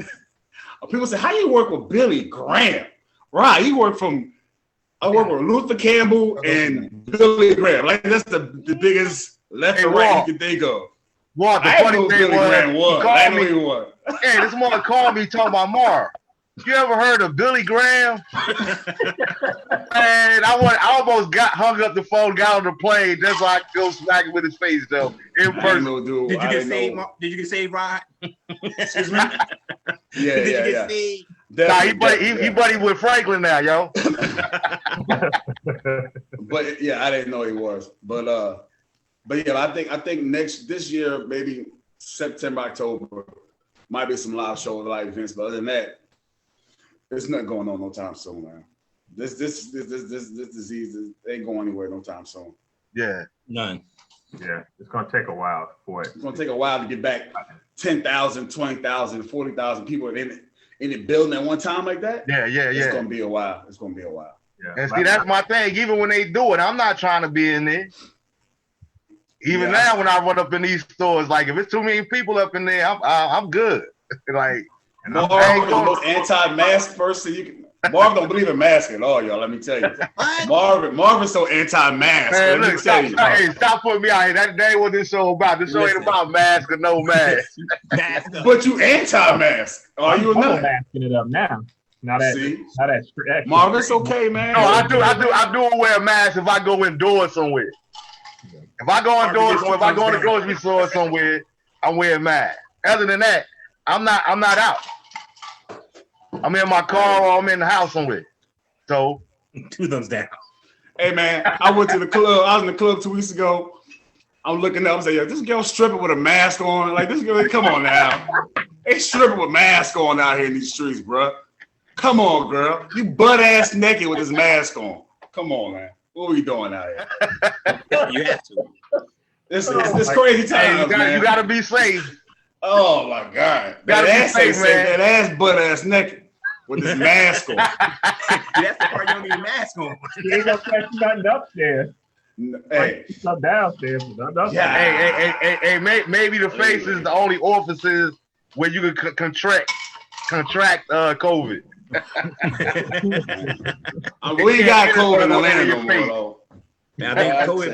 people say, how you work with Billy Graham? Right, I work with Luther Campbell and Billy Graham. Like that's the biggest left and right you can think of. What the funny thing was, I know he was. Hey, this mother called me talking about Marv. You ever heard of Billy Graham? Man, I almost got hung up the phone, got on the plane. That's why I go smack him with his face though. In person. Did you get saved, Rod? Excuse me? Yeah. Nah, he buddy with Franklin now, yo. But yeah, I didn't know he was. But yeah, I think this year, maybe September, October, might be some live shows, live events. But other than that, there's nothing going on no time soon, man. This disease ain't going anywhere no time soon. Yeah, none. Yeah, it's gonna take a while for it. It's gonna take a while to get back 10,000, 20,000, 40,000 people in the building at one time like that. Yeah. It's gonna be a while. Yeah. And see, that's my thing. Even when they do it, I'm not trying to be in there. Even now, when I run up in these stores, like if it's too many people up in there, I'm good. Like, the most anti-mask person you can. Marv don't believe in masks at all, y'all. Let me tell you. Marvin's so anti-mask. Man, Let me tell you. Hey, stop putting me out here. That ain't what this show about. This show ain't about mask or no mask. But you anti-mask. Are you not? Masking it up now. Now that Marvin's okay, man. No, I do wear a mask if I go indoors somewhere. If I go indoors or if I go in the grocery store somewhere, I'm wearing a mask. Other than that, I'm not out. I'm in my car or I'm in the house somewhere. So 2 thumbs down. Hey man, I went to the club. I was in the club 2 weeks ago. I'm looking up. I'm saying, yo, this girl stripping with a mask on. Like this girl, come on now. They stripping with mask on out here in these streets, bro. Come on, girl. You butt ass naked with this mask on. Come on, man. What are we doing out here? You have to. It's crazy times, man. You gotta be safe. Oh my God. That ass ain't safe, man. That ass butt ass naked with this mask on. That's the part you don't need a mask on. You ain't gonna catch nothing upstairs. Hey. Some downstairs. Yeah. Hey, maybe the face is the only orifices where you can contract COVID. We ain't got COVID in Atlanta no more, though. Man, I think COVID,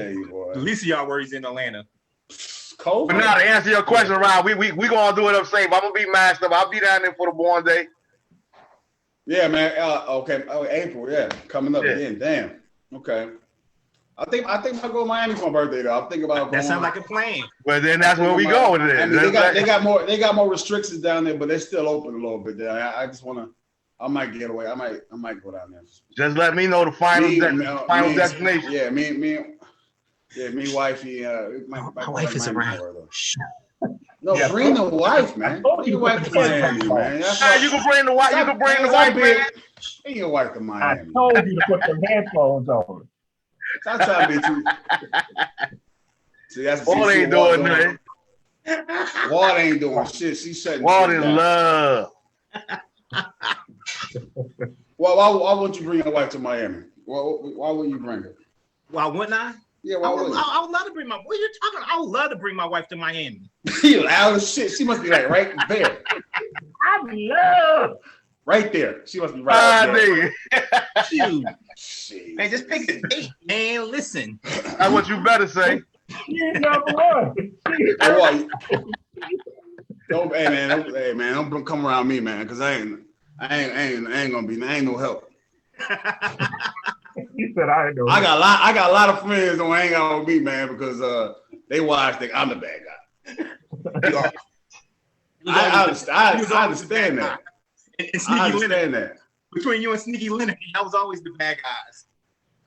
the least of y'all worries in Atlanta. COVID? But now to answer your question, Ryan, we gonna do it up safe. I'm gonna be masked up. I'll be down there for the born day. Yeah, man. Okay. Oh, April. Yeah, coming up again. Damn. Okay. I think I go to Miami for my birthday though. I'm thinking about. That sounds like a plan. Well, then that's where we go with it. I mean, they got more restrictions down there, but they're still open a little bit there. I just wanna. I might get away. I might go down there. Just let me know the final destination. Yeah, me, wifey. My wife is around. No, bring the wife, man. Bring your wife to Miami, man. You can bring the wife. You can bring the wife, man. Bring your wife to Miami. I told you to put some headphones on. Stop trying to be too. See, that's Walt ain't doing nothing. Walt ain't doing shit. She's shutting. Walt in love. Well, why wouldn't you bring your wife to Miami? Why wouldn't you bring her? Why wouldn't I? Yeah, why wouldn't you? I would love to bring my. What are you talking about? I would love to bring my wife to Miami. You loud as shit. She must be like right there. I love. Right there. She must be right there. Shoot. Man, just pick a date, man. Listen. That's what you better say. You're number one. Hey man, don't come around me, man, because I ain't no help. He said I ain't no help. I got a lot of friends don't hang out with me, man, because they wives think I'm the bad guy. I understand that. I understand that. Between you and Sneaky Leonard, I was always the bad guys.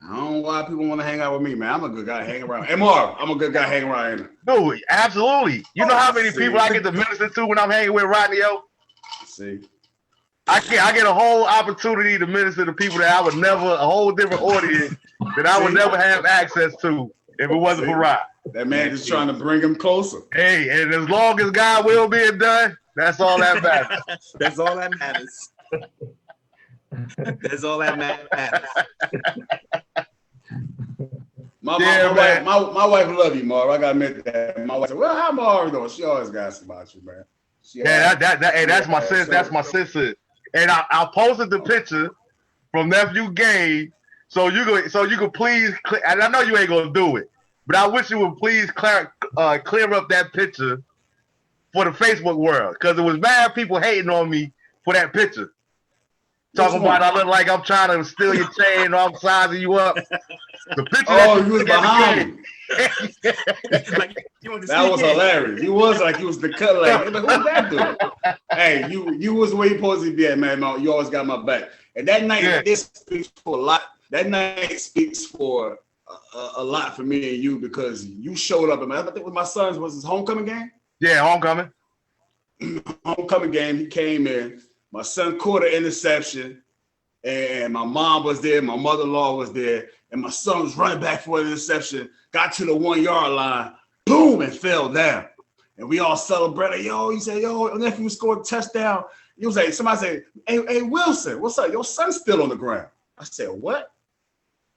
I don't know why people want to hang out with me, man. I'm a good guy hanging around. Hey, Marv, I'm a good guy hanging around here. Dude, absolutely. You know how many people I get to minister to when I'm hanging with Rodney, yo? See? I get a whole opportunity to minister to people that I would never, a whole different audience that I would never have access to if it wasn't for Rod. That man is trying to bring him closer. Hey, and as long as God will being done, that's all that matters. That's all that matters. That's all that matters. My wife love you, Marv. I gotta admit that. My wife said, "Well, how Marv doing?" She always asks about you, man. That's my sis. That's my sister. And I posted the picture from nephew game, so you could please. And I know you ain't gonna do it, but I wish you would please clear up that picture for the Facebook world, because it was mad people hating on me for that picture. Talking about I look like I'm trying to steal your chain and I'm sizing you up. The picture you was behind me. That was hilarious. You was like, you was the cut like, who's that dude? Hey, you was where you supposed to be at, man. You always got my back. And that night, this speaks for a lot. That night speaks for a lot for me and you, because you showed up. I think with my son's was his homecoming game. Yeah, homecoming. Homecoming game. He came in. My son caught an interception, and my mom was there. My mother-in-law was there, and my son was running back for an interception. Got to the 1 yard line, boom, and fell down. And we all celebrated. Yo, he said, yo, nephew scored a touchdoed. He was like, somebody said, hey, Wilson, what's up? Your son's still on the ground. I said, what?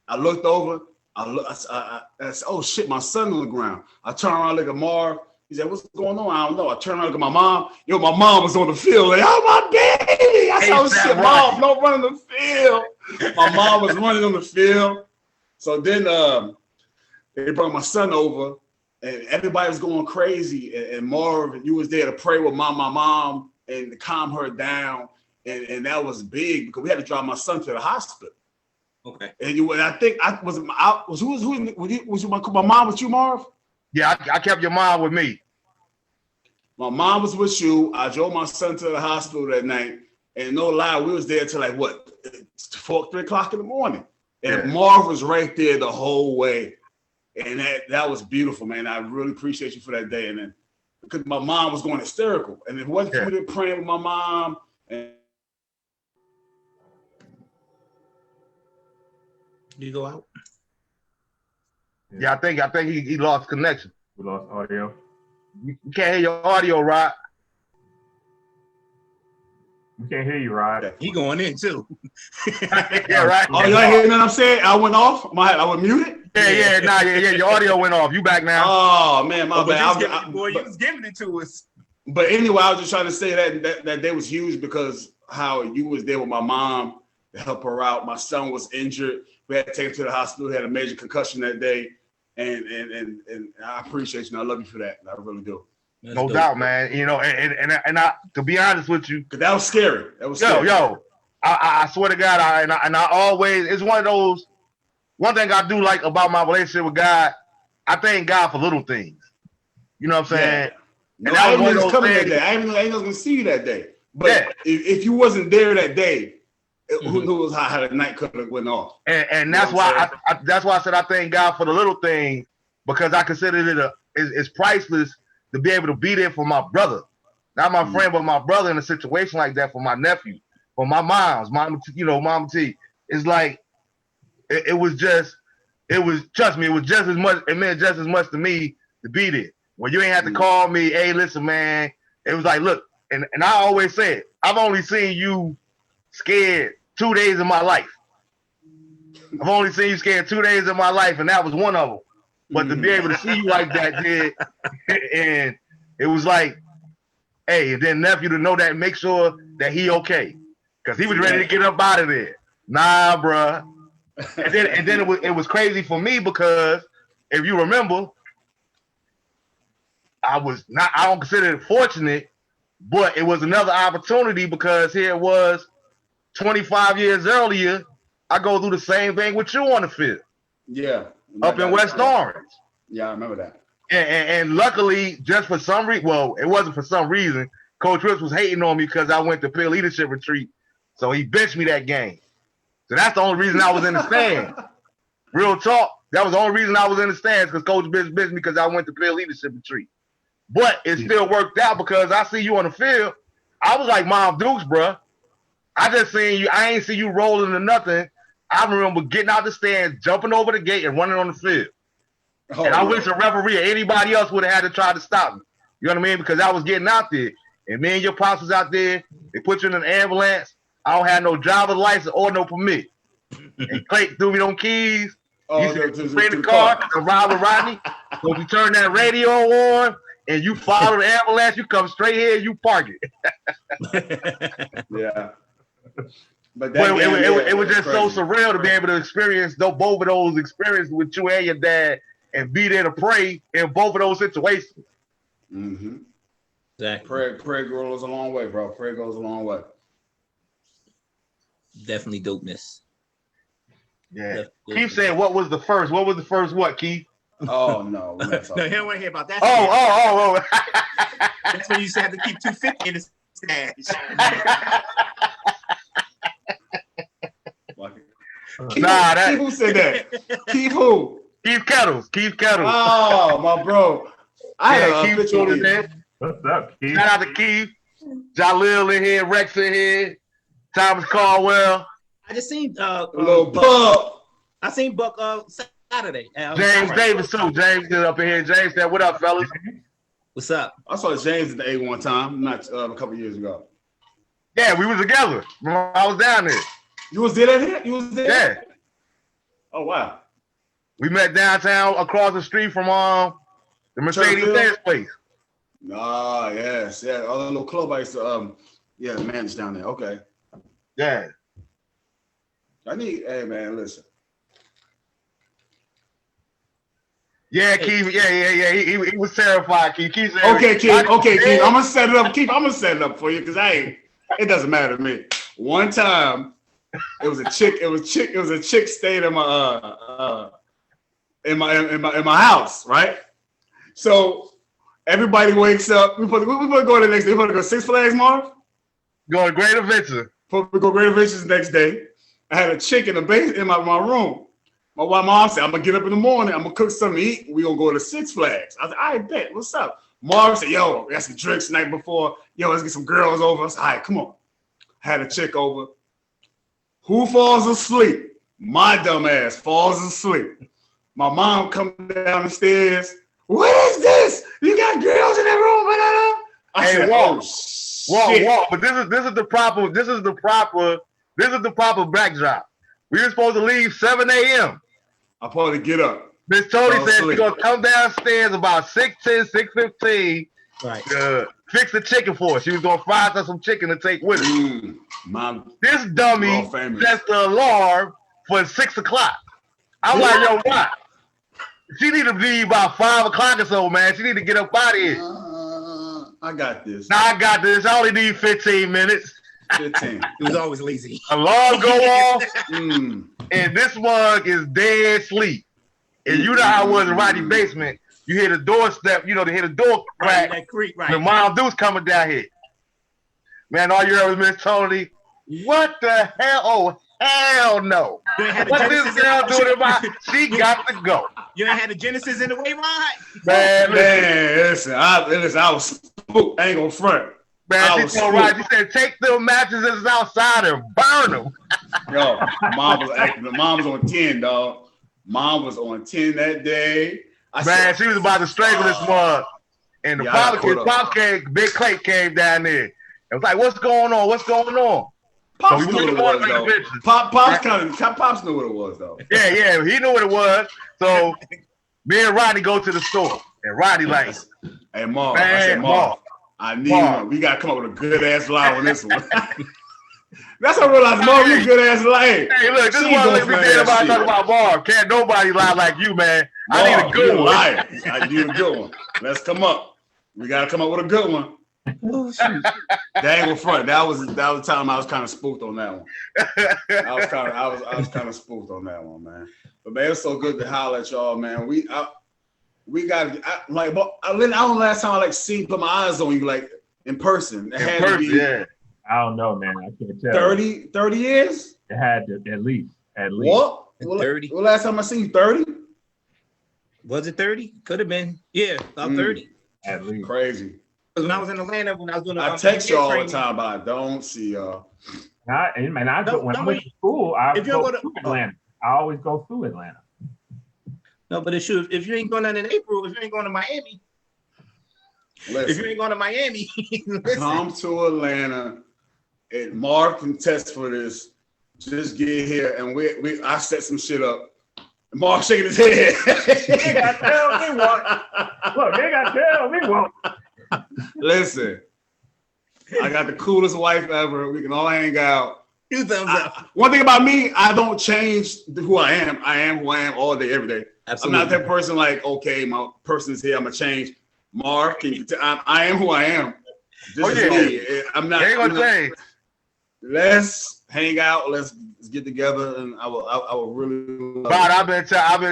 I looked over. I said, oh shit, my son on the ground. I turned around, look at Marv. He said, what's going on? I don't know. I turned around and look at my mom. Yo, my mom was on the field. Like, oh, my baby. I saw shit. Mom, don't run on the field. My mom was running on the field. So then they brought my son over, and everybody was going crazy. And Marv, you was there to pray with my mom and to calm her down. And that was big because we had to drive my son to the hospital. Okay. And I think my mom with you, Marv? Yeah, I kept your mom with me. My mom was with you. I drove my son to the hospital that night, and no lie, we was there till like what, 3 o'clock in the morning. And Marv was right there the whole way, and that was beautiful, man. I really appreciate you for that day. And then because my mom was going hysterical, and if it wasn't for me praying with my mom, and did you go out? Yeah, I think he lost connection. We lost audio. You can't hear your audio, Rod. We can't hear you, Rod. He going in too. Yeah, right. Oh, y'all hearing what I'm saying? I went off. I was muted. Yeah. Your audio went off. You back now? Oh man, my bad. You was giving it to us. But anyway, I was just trying to say that day was huge because how you was there with my mom to help her out. My son was injured. We had to take him to the hospital. He had a major concussion that day. And I appreciate you. And I love you for that. I really do. That's no dope. doubt, man. You know, and I to be honest with you, Cause that was scary. That was scary. I swear to God, I always, it's one of those. One thing I do like about my relationship with God, I thank God for little things. You know what I'm saying? Yeah. And I that was one didn't of was those coming things. that day. I ain't gonna see you that day. But if you wasn't there that day, who knows how the night could have went off? And that's why that's why I said I thank God for the little things, because I consider it it's priceless to be able to be there for my brother, not my friend, but my brother in a situation like that, for my nephew, for my mama T. It's like it was trust me, it was just as much. It meant just as much to me to be there. When you ain't have to call me, hey, listen, man. It was like, look, and I always say it. I've only seen you scared 2 days of my life. I've only seen you scared 2 days of my life, and that was one of them. But to be able to see you like that, and it was like, hey, and then nephew to know that, make sure that he okay, because he was ready to get up out of there. Nah, bruh. And then it was crazy for me because if you remember, I don't consider it fortunate, but it was another opportunity because here it was 25 years earlier, I go through the same thing with you on the field. Yeah. Up in West Orange. Yeah, I remember that. And luckily, just for some reason, well, it wasn't for some reason, Coach Rips was hating on me because I went to peer leadership retreat. So he benched me that game. So that's the only reason I was in the stands. Real talk. That was the only reason I was in the stands, because Coach benched me because I went to peer leadership retreat. But it still worked out because I see you on the field. I was like Mom Dukes, bro. I just seen you. I ain't see you rolling or nothing. I remember getting out the stands, jumping over the gate, and running on the field. And I wish a referee or anybody else would have had to try to stop me. You know what I mean? Because I was getting out there. And me and your pops was out there. They put you in an ambulance. I don't have no driver's license or no permit. And Clay threw me them keys. You said, play the car, ride with Rodney. So if you turn that radio on and you follow the ambulance, you come straight here and you park it. Yeah. But it was just so surreal to be able to experience both of those experiences with you and your dad and be there to pray in both of those situations. Mm-hmm. Exactly. Prayer goes a long way, bro. Prayer goes a long way. Definitely dopeness. Yeah. Keith said, what was the first? What was the first what, Keith? Oh, no. No, he don't want to hear about that. Oh. That's when you used to have to keep 250 in his stash. Keith who said that? Keith who? Keith Kettles. Oh, my bro. I had a picture of there. What's up, Keith? Shout out to Keith. Jalil in here, Rex in here, Thomas Caldwell. I just seen little Buck. I seen Buck Saturday. James Davis too. James is up in here. James said, "What up, fellas? What's up?" I saw James at the A one time, not a couple years ago. Yeah, we was together. I was down there. You was there that hit? You was there? Yeah. Oh wow. We met downtown across the street from the Mercedes-Benz place. Ah, yes, yeah. Other little club I used to yeah, the man's down there. Okay. Yeah. Hey man, listen. Yeah, Keith. Yeah. He was terrified. Keith. Keith said, Okay, Keith. Okay, Keith. I'm gonna set it up. Keith, I'm gonna set it up for you because it doesn't matter to me. One time, it was a chick staying in my in my house, right? So everybody wakes up. We put to go the next day. We put to go Six Flags, Marv. Go to Great Adventure. We go Great Adventures the next day. I had a chick in the base in my room. My mom said, I'm gonna get up in the morning, I'm gonna cook something to eat, we gonna go to Six Flags. I said, I bet, what's up? Marv said, yo, we got some drinks the night before. Yo, let's get some girls over. I said, all right, come on. Had a chick over. Who falls asleep? My dumb ass falls asleep. My mom comes down the stairs. What is this? You got girls in that room? I said, Walt, shit. Walt, but this is the proper backdrop. We were supposed to leave 7 a.m. I'm supposed to get up. Miss Tony said she's gonna come downstairs about 6:10, 6:15 Right. to fix the chicken for us. She was gonna fry us some chicken to take with us. This dummy sets the alarm for 6 o'clock. I'm like, yo, what? She need to be about 5 o'clock or so, man. She need to get up out of here. I got this. Now I got this. I only need 15 minutes. 15. He was always lazy. Alarm go off, and this mug is dead asleep. And you know how it was in Rodney's basement. You hear the doorstep, you know, they hear the door crack. That creak, right. The mom dude's coming down here. Man, all you heard was Miss Tony. What the hell? Oh, hell no. What this girl doing about? She got to go. You ain't had the Genesis in the way, right? Man, listen, I was spooked. I ain't gonna front. Man, she told Rodney, she said, take them mattresses outside and burn them. Yo, mom was acting. Mom was on 10, dog. Mom was on 10 that day. She was about to strangle this mug. And the Pops came, Big Clay came down there. It was like, what's going on? What's going on? Pops knew what it was, though. Pops knew what it was, though. Yeah, he knew what it was. So me and Rodney go to the store. And Rodney like, hey, Marv, I said, Marv, I need one. We got to come up with a good-ass lie on this one. That's how I realized Marv, you good-ass lie. Hey, look, this is what we did about talking about Marv. Can't nobody lie like you, man. I need a good one. I need a good one. Let's come up. We got to come up with a good one. Oh, shoot. That ain't front. That was the time I was kind of spooked on that one. I was kind of spooked on that one, man. But man, it's so good to holler at y'all, man. We got like I don't know last time I put my eyes on you like in person. It had to be, yeah. I don't know, man. I can't tell. 30 years? It had to at least. What? 30. Well, last time I seen you 30? Was it 30? Could have been. Yeah, about 30. At least. Crazy. When I was in Atlanta, when I was doing I text y'all all the time, but I don't see y'all. When I went to school, I would go through Atlanta. I always go through Atlanta. No, but it's true. If you ain't going out in April, if you ain't going to Miami, if you ain't going to Miami, come to Atlanta. And Marv can test for this. Just get here, and I set some shit up. Marv shaking his head. They got to tell me what. Look, they got to tell me what. Listen, I got the coolest wife ever. We can all hang out. 2 thumbs up. One thing about me, I don't change who I am. I am who I am all day, every day. Absolutely. I'm not that person like, okay, my person is here, I'm going to change. Mark, I am who I am. Just me. I'm not. Ain't gonna change. Let's hang out. Let's get together, and I will really. But I've been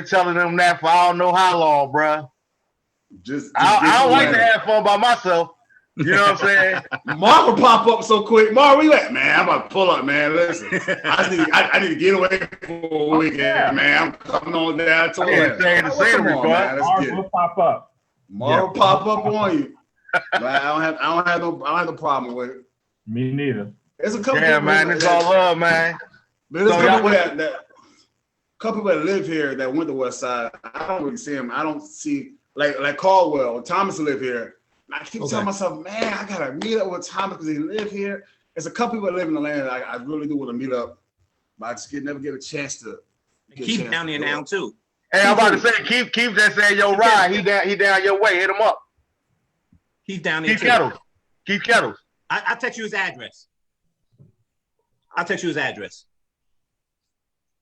telling them that for I don't know how long, bro. I don't like to have fun by myself. You know what I'm saying? Mark will pop up so quick. Mark, where you at, man? I'm about to pull up, man. Listen, I need to get away for a weekend, man. I'm coming on down to Atlanta. Mark will pop up. Mark will pop up on you. But I don't have no problem with it. Me neither. There's a couple man. It's all love, man. There's a couple people that live here that went to West Side. I don't really see them. I don't see like Caldwell, Thomas live here. I keep telling myself, man, I gotta meet up with Thomas because he live here. There's a couple people that live in Atlanta that I really do want to meet up, but I just never get a chance to. Keep down there now too. Hey, I'm about to say, keep just saying, yo, ride. He down your way. Hit him up. He's down there. Keith Kettles. I'll text you his address.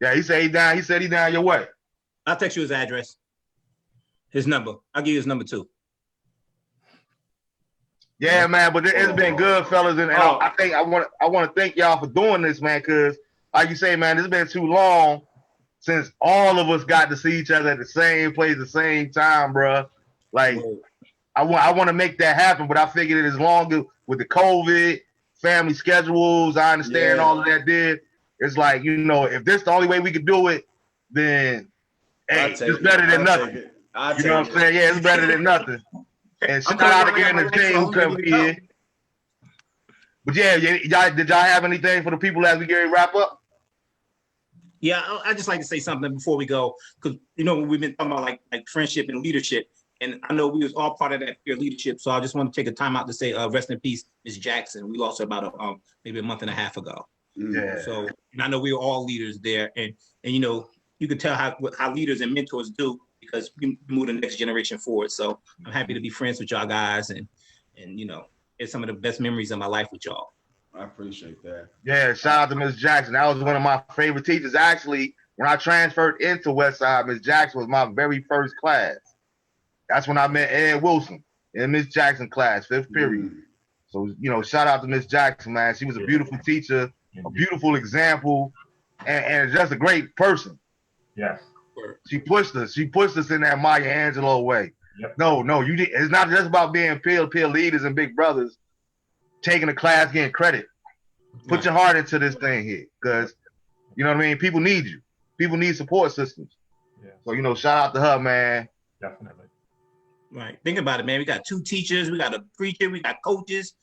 Yeah, he said he's down your way. I'll text you his address. His number. I'll give you his number too. Yeah, man, but it's been good, fellas, and I think I want to thank y'all for doing this, man, because like you say, man, it's been too long since all of us got to see each other at the same place, the same time, bro. Like, I want to make that happen, but I figured it as long as with the COVID, family schedules, I understand all of that did. It's like, you know, if this the only way we could do it, then hey, it's better than nothing. You know what I'm saying? Yeah, it's better than nothing. And shout out again to James coming in. But yeah, y'all, did y'all have anything for the people as we get ready to wrap up? Yeah, I just like to say something before we go, because you know we've been talking about like friendship and leadership, and I know we was all part of that peer leadership. So I just want to take a time out to say rest in peace, Ms. Jackson. We lost her about maybe a month and a half ago. Yeah. So and I know we were all leaders there, and you know you could tell how leaders and mentors do, because we move the next generation forward. So I'm happy to be friends with y'all guys, and you know it's some of the best memories of my life with y'all. I appreciate that. Yeah, shout out to Ms. Jackson. That was one of my favorite teachers. Actually, when I transferred into Westside, Ms. Jackson was my very first class. That's when I met Ed Wilson in Ms. Jackson class, 5th period. So, you know, shout out to Ms. Jackson, man. She was a beautiful teacher, a beautiful example, and just a great person. Yes. She pushed us. She pushed us in that Maya Angelou way. Yep. No, it's not just about being peer leaders and big brothers, taking a class, getting credit. Put your heart into this thing here, because, you know what I mean? People need you. People need support systems. Yeah. So, you know, shout out to her, man. Definitely. Right. Think about it, man. We got 2 teachers, we got a preacher, we got coaches.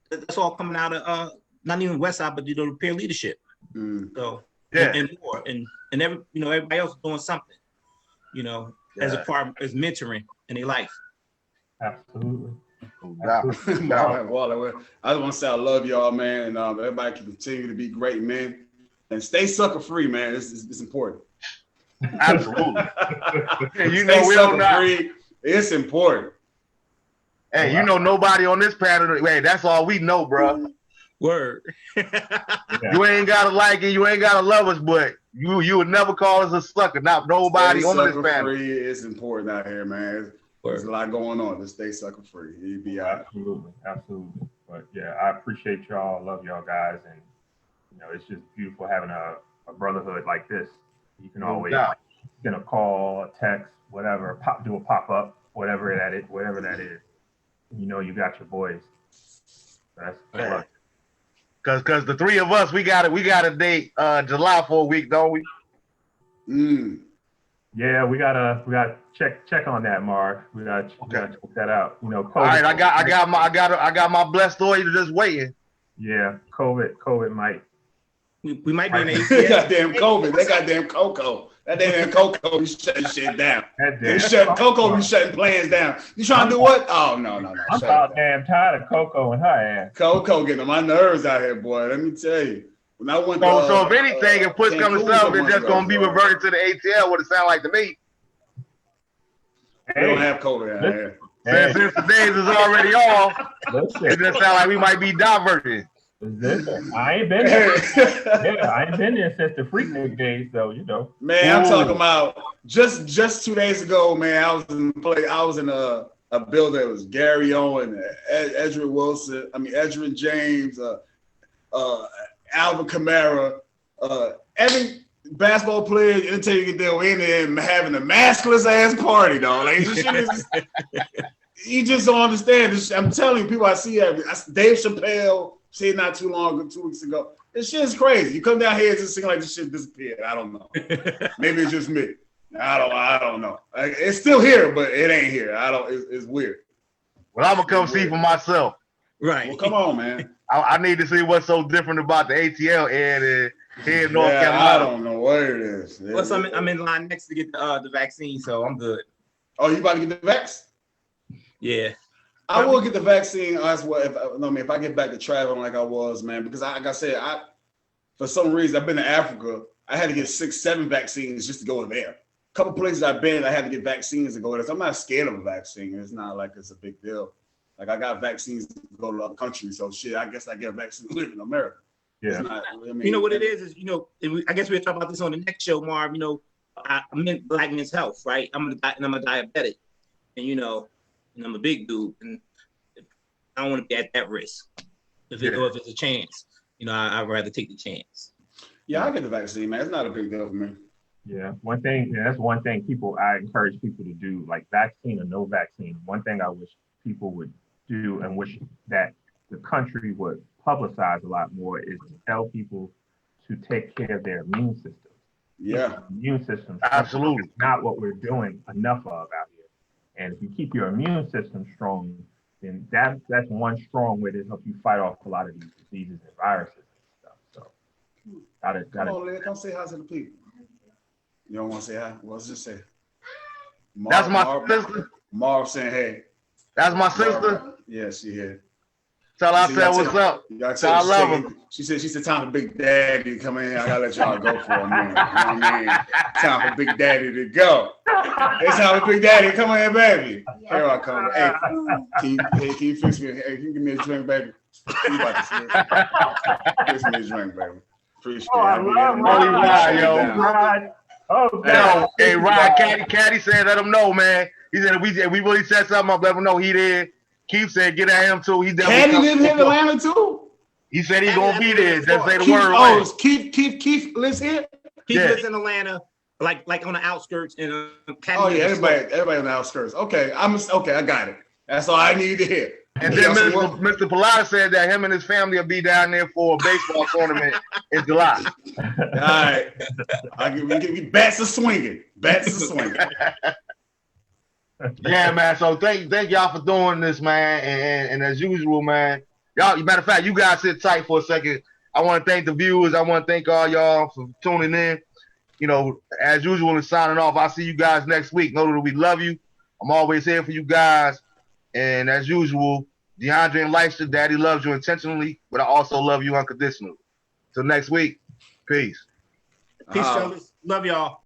That's all coming out of not even Westside, but you know, peer leadership. So and more, and everybody else is doing something, you know, as a part as mentoring in their life. Absolutely. I just want to say I love y'all, man, and everybody can continue to be great men and stay sucker free, man. It's important. Absolutely. You know, we don't free. It's important. Hey, you know, nobody on this planet. Hey, that's all we know, bro. Word. You ain't gotta like it, you ain't gotta love us, but you would never call us a sucker. Not nobody stay on this planet. Free. It's important out here, man. There's a lot going on. Just stay sucker free. You'd be out. Absolutely. But yeah, I appreciate y'all. Love y'all guys, and you know, it's just beautiful having a brotherhood like this. You can always get a call, a text, whatever, do a pop up, whatever that is. You know, you got your boys. That's good. Cause the 3 of us, we got a date July for a week, don't we? Yeah, we gotta check on that, Marv. We gotta check that out. You know, COVID, all right, I got my blessed story just waiting. Yeah, COVID might. We might be in They goddamn COVID. They goddamn Coco. That damn Coco be shutting shit down. Coco be shutting plans down. You trying to do what? Oh no. I'm about damn tired of Coco and her ass. Coco getting on my nerves out here, boy. Let me tell you. When I went so if anything, if push comes to shove, it's just gonna be reverted to the ATL. What it sound like to me. They don't have COVID out here. Since the days is already off, it just sound like we might be diverted. I ain't been there. I ain't been there since the Freaknik days, though. You know. Man, I'm talking about just 2 days ago, man. I was in a building that was Gary Owen, Edgerrin James, Alvin Kamara, every basketball player until you get there in there and having a maskless ass party, dog. Like this shit is. You just don't understand. I'm telling you, people I see Dave Chappelle said not too long ago, 2 weeks ago. This shit is crazy. You come down here and just seem like this shit disappeared. I don't know. Maybe it's just me. I don't know. Like, it's still here, but it ain't here. It's weird. Well, I'm gonna come see for myself. Right. Well, come on, man. I need to see what's so different about the ATL here in North Carolina. I don't know what it is. Plus, I'm in line next to get the vaccine, so I'm good. Oh, you about to get the vax? Yeah. I will get the vaccine as well. If I get back to traveling like I was, man, because like I said, for some reason I've been to Africa. I had to get 6-7 vaccines just to go there. A couple places I've been, I had to get vaccines to go there. So I'm not scared of a vaccine. It's not like it's a big deal. Like I got vaccines to go to other countries, so shit. I guess I get a vaccine to live in America. Yeah. Not, I mean, You know what it is you know, I guess we'll talk about this on the next show, Marv. You know, I'm in Black men's health, right? I'm a diabetic, and you know, and I'm a big dude, and I don't want to be at that risk. If it's a chance, you know, I'd rather take the chance. Yeah, I get the vaccine, man. It's not a big deal for me. Yeah, that's one thing I encourage people to do, like vaccine or no vaccine. One thing I wish people would do and wish that the country would publicize a lot more is to tell people to take care of their immune system. Yeah. Immune system. Absolutely. It's not what we're doing enough of out here. And if you keep your immune system strong, then that's one strong way to help you fight off a lot of these diseases and viruses and stuff. So Come on, Lynn, come say hi to the people. You don't want to say hi? Well, let's just say. That's my sister. Marv saying, hey. That's my sister. Yeah, she here. Tell her I said what's up. I love him. She said time for Big Daddy to come in. I gotta let y'all go for a minute. You know what I mean? Time for Big Daddy to go. It's time for Big Daddy. Come on here, baby. Here I come. Hey, can you fix me? Hey, can you give me a drink, baby? You about to see fix me a drink, baby. Appreciate it. I love Rod, yo. Rod. Oh, Yo, hey, Rod, Caddy said, let him know, man. He said, if we really set something up, let him know he did. Keith said, get at him too. He Caddy live in Atlanta too? He said he's gonna be there. Just say the Keith, word. Oh, Keith lives here? Keith lives in Atlanta, like on the outskirts. And oh yeah, everybody on the outskirts. Okay, I got it. That's all I need to hear. And then Mr. Pilates said that him and his family will be down there for a baseball tournament in July. All right, we give you bats are swinging. Yeah, man. So thank y'all for doing this, man. And as usual, man, y'all. Matter of fact, you guys sit tight for a second. I want to thank the viewers. I want to thank all y'all for tuning in. You know, as usual, and signing off. I'll see you guys next week. Know that we love you. I'm always here for you guys. And as usual, DeAndre and Leicester, Daddy loves you intentionally, but I also love you unconditionally. Till next week, peace. Peace, fellas. Love y'all.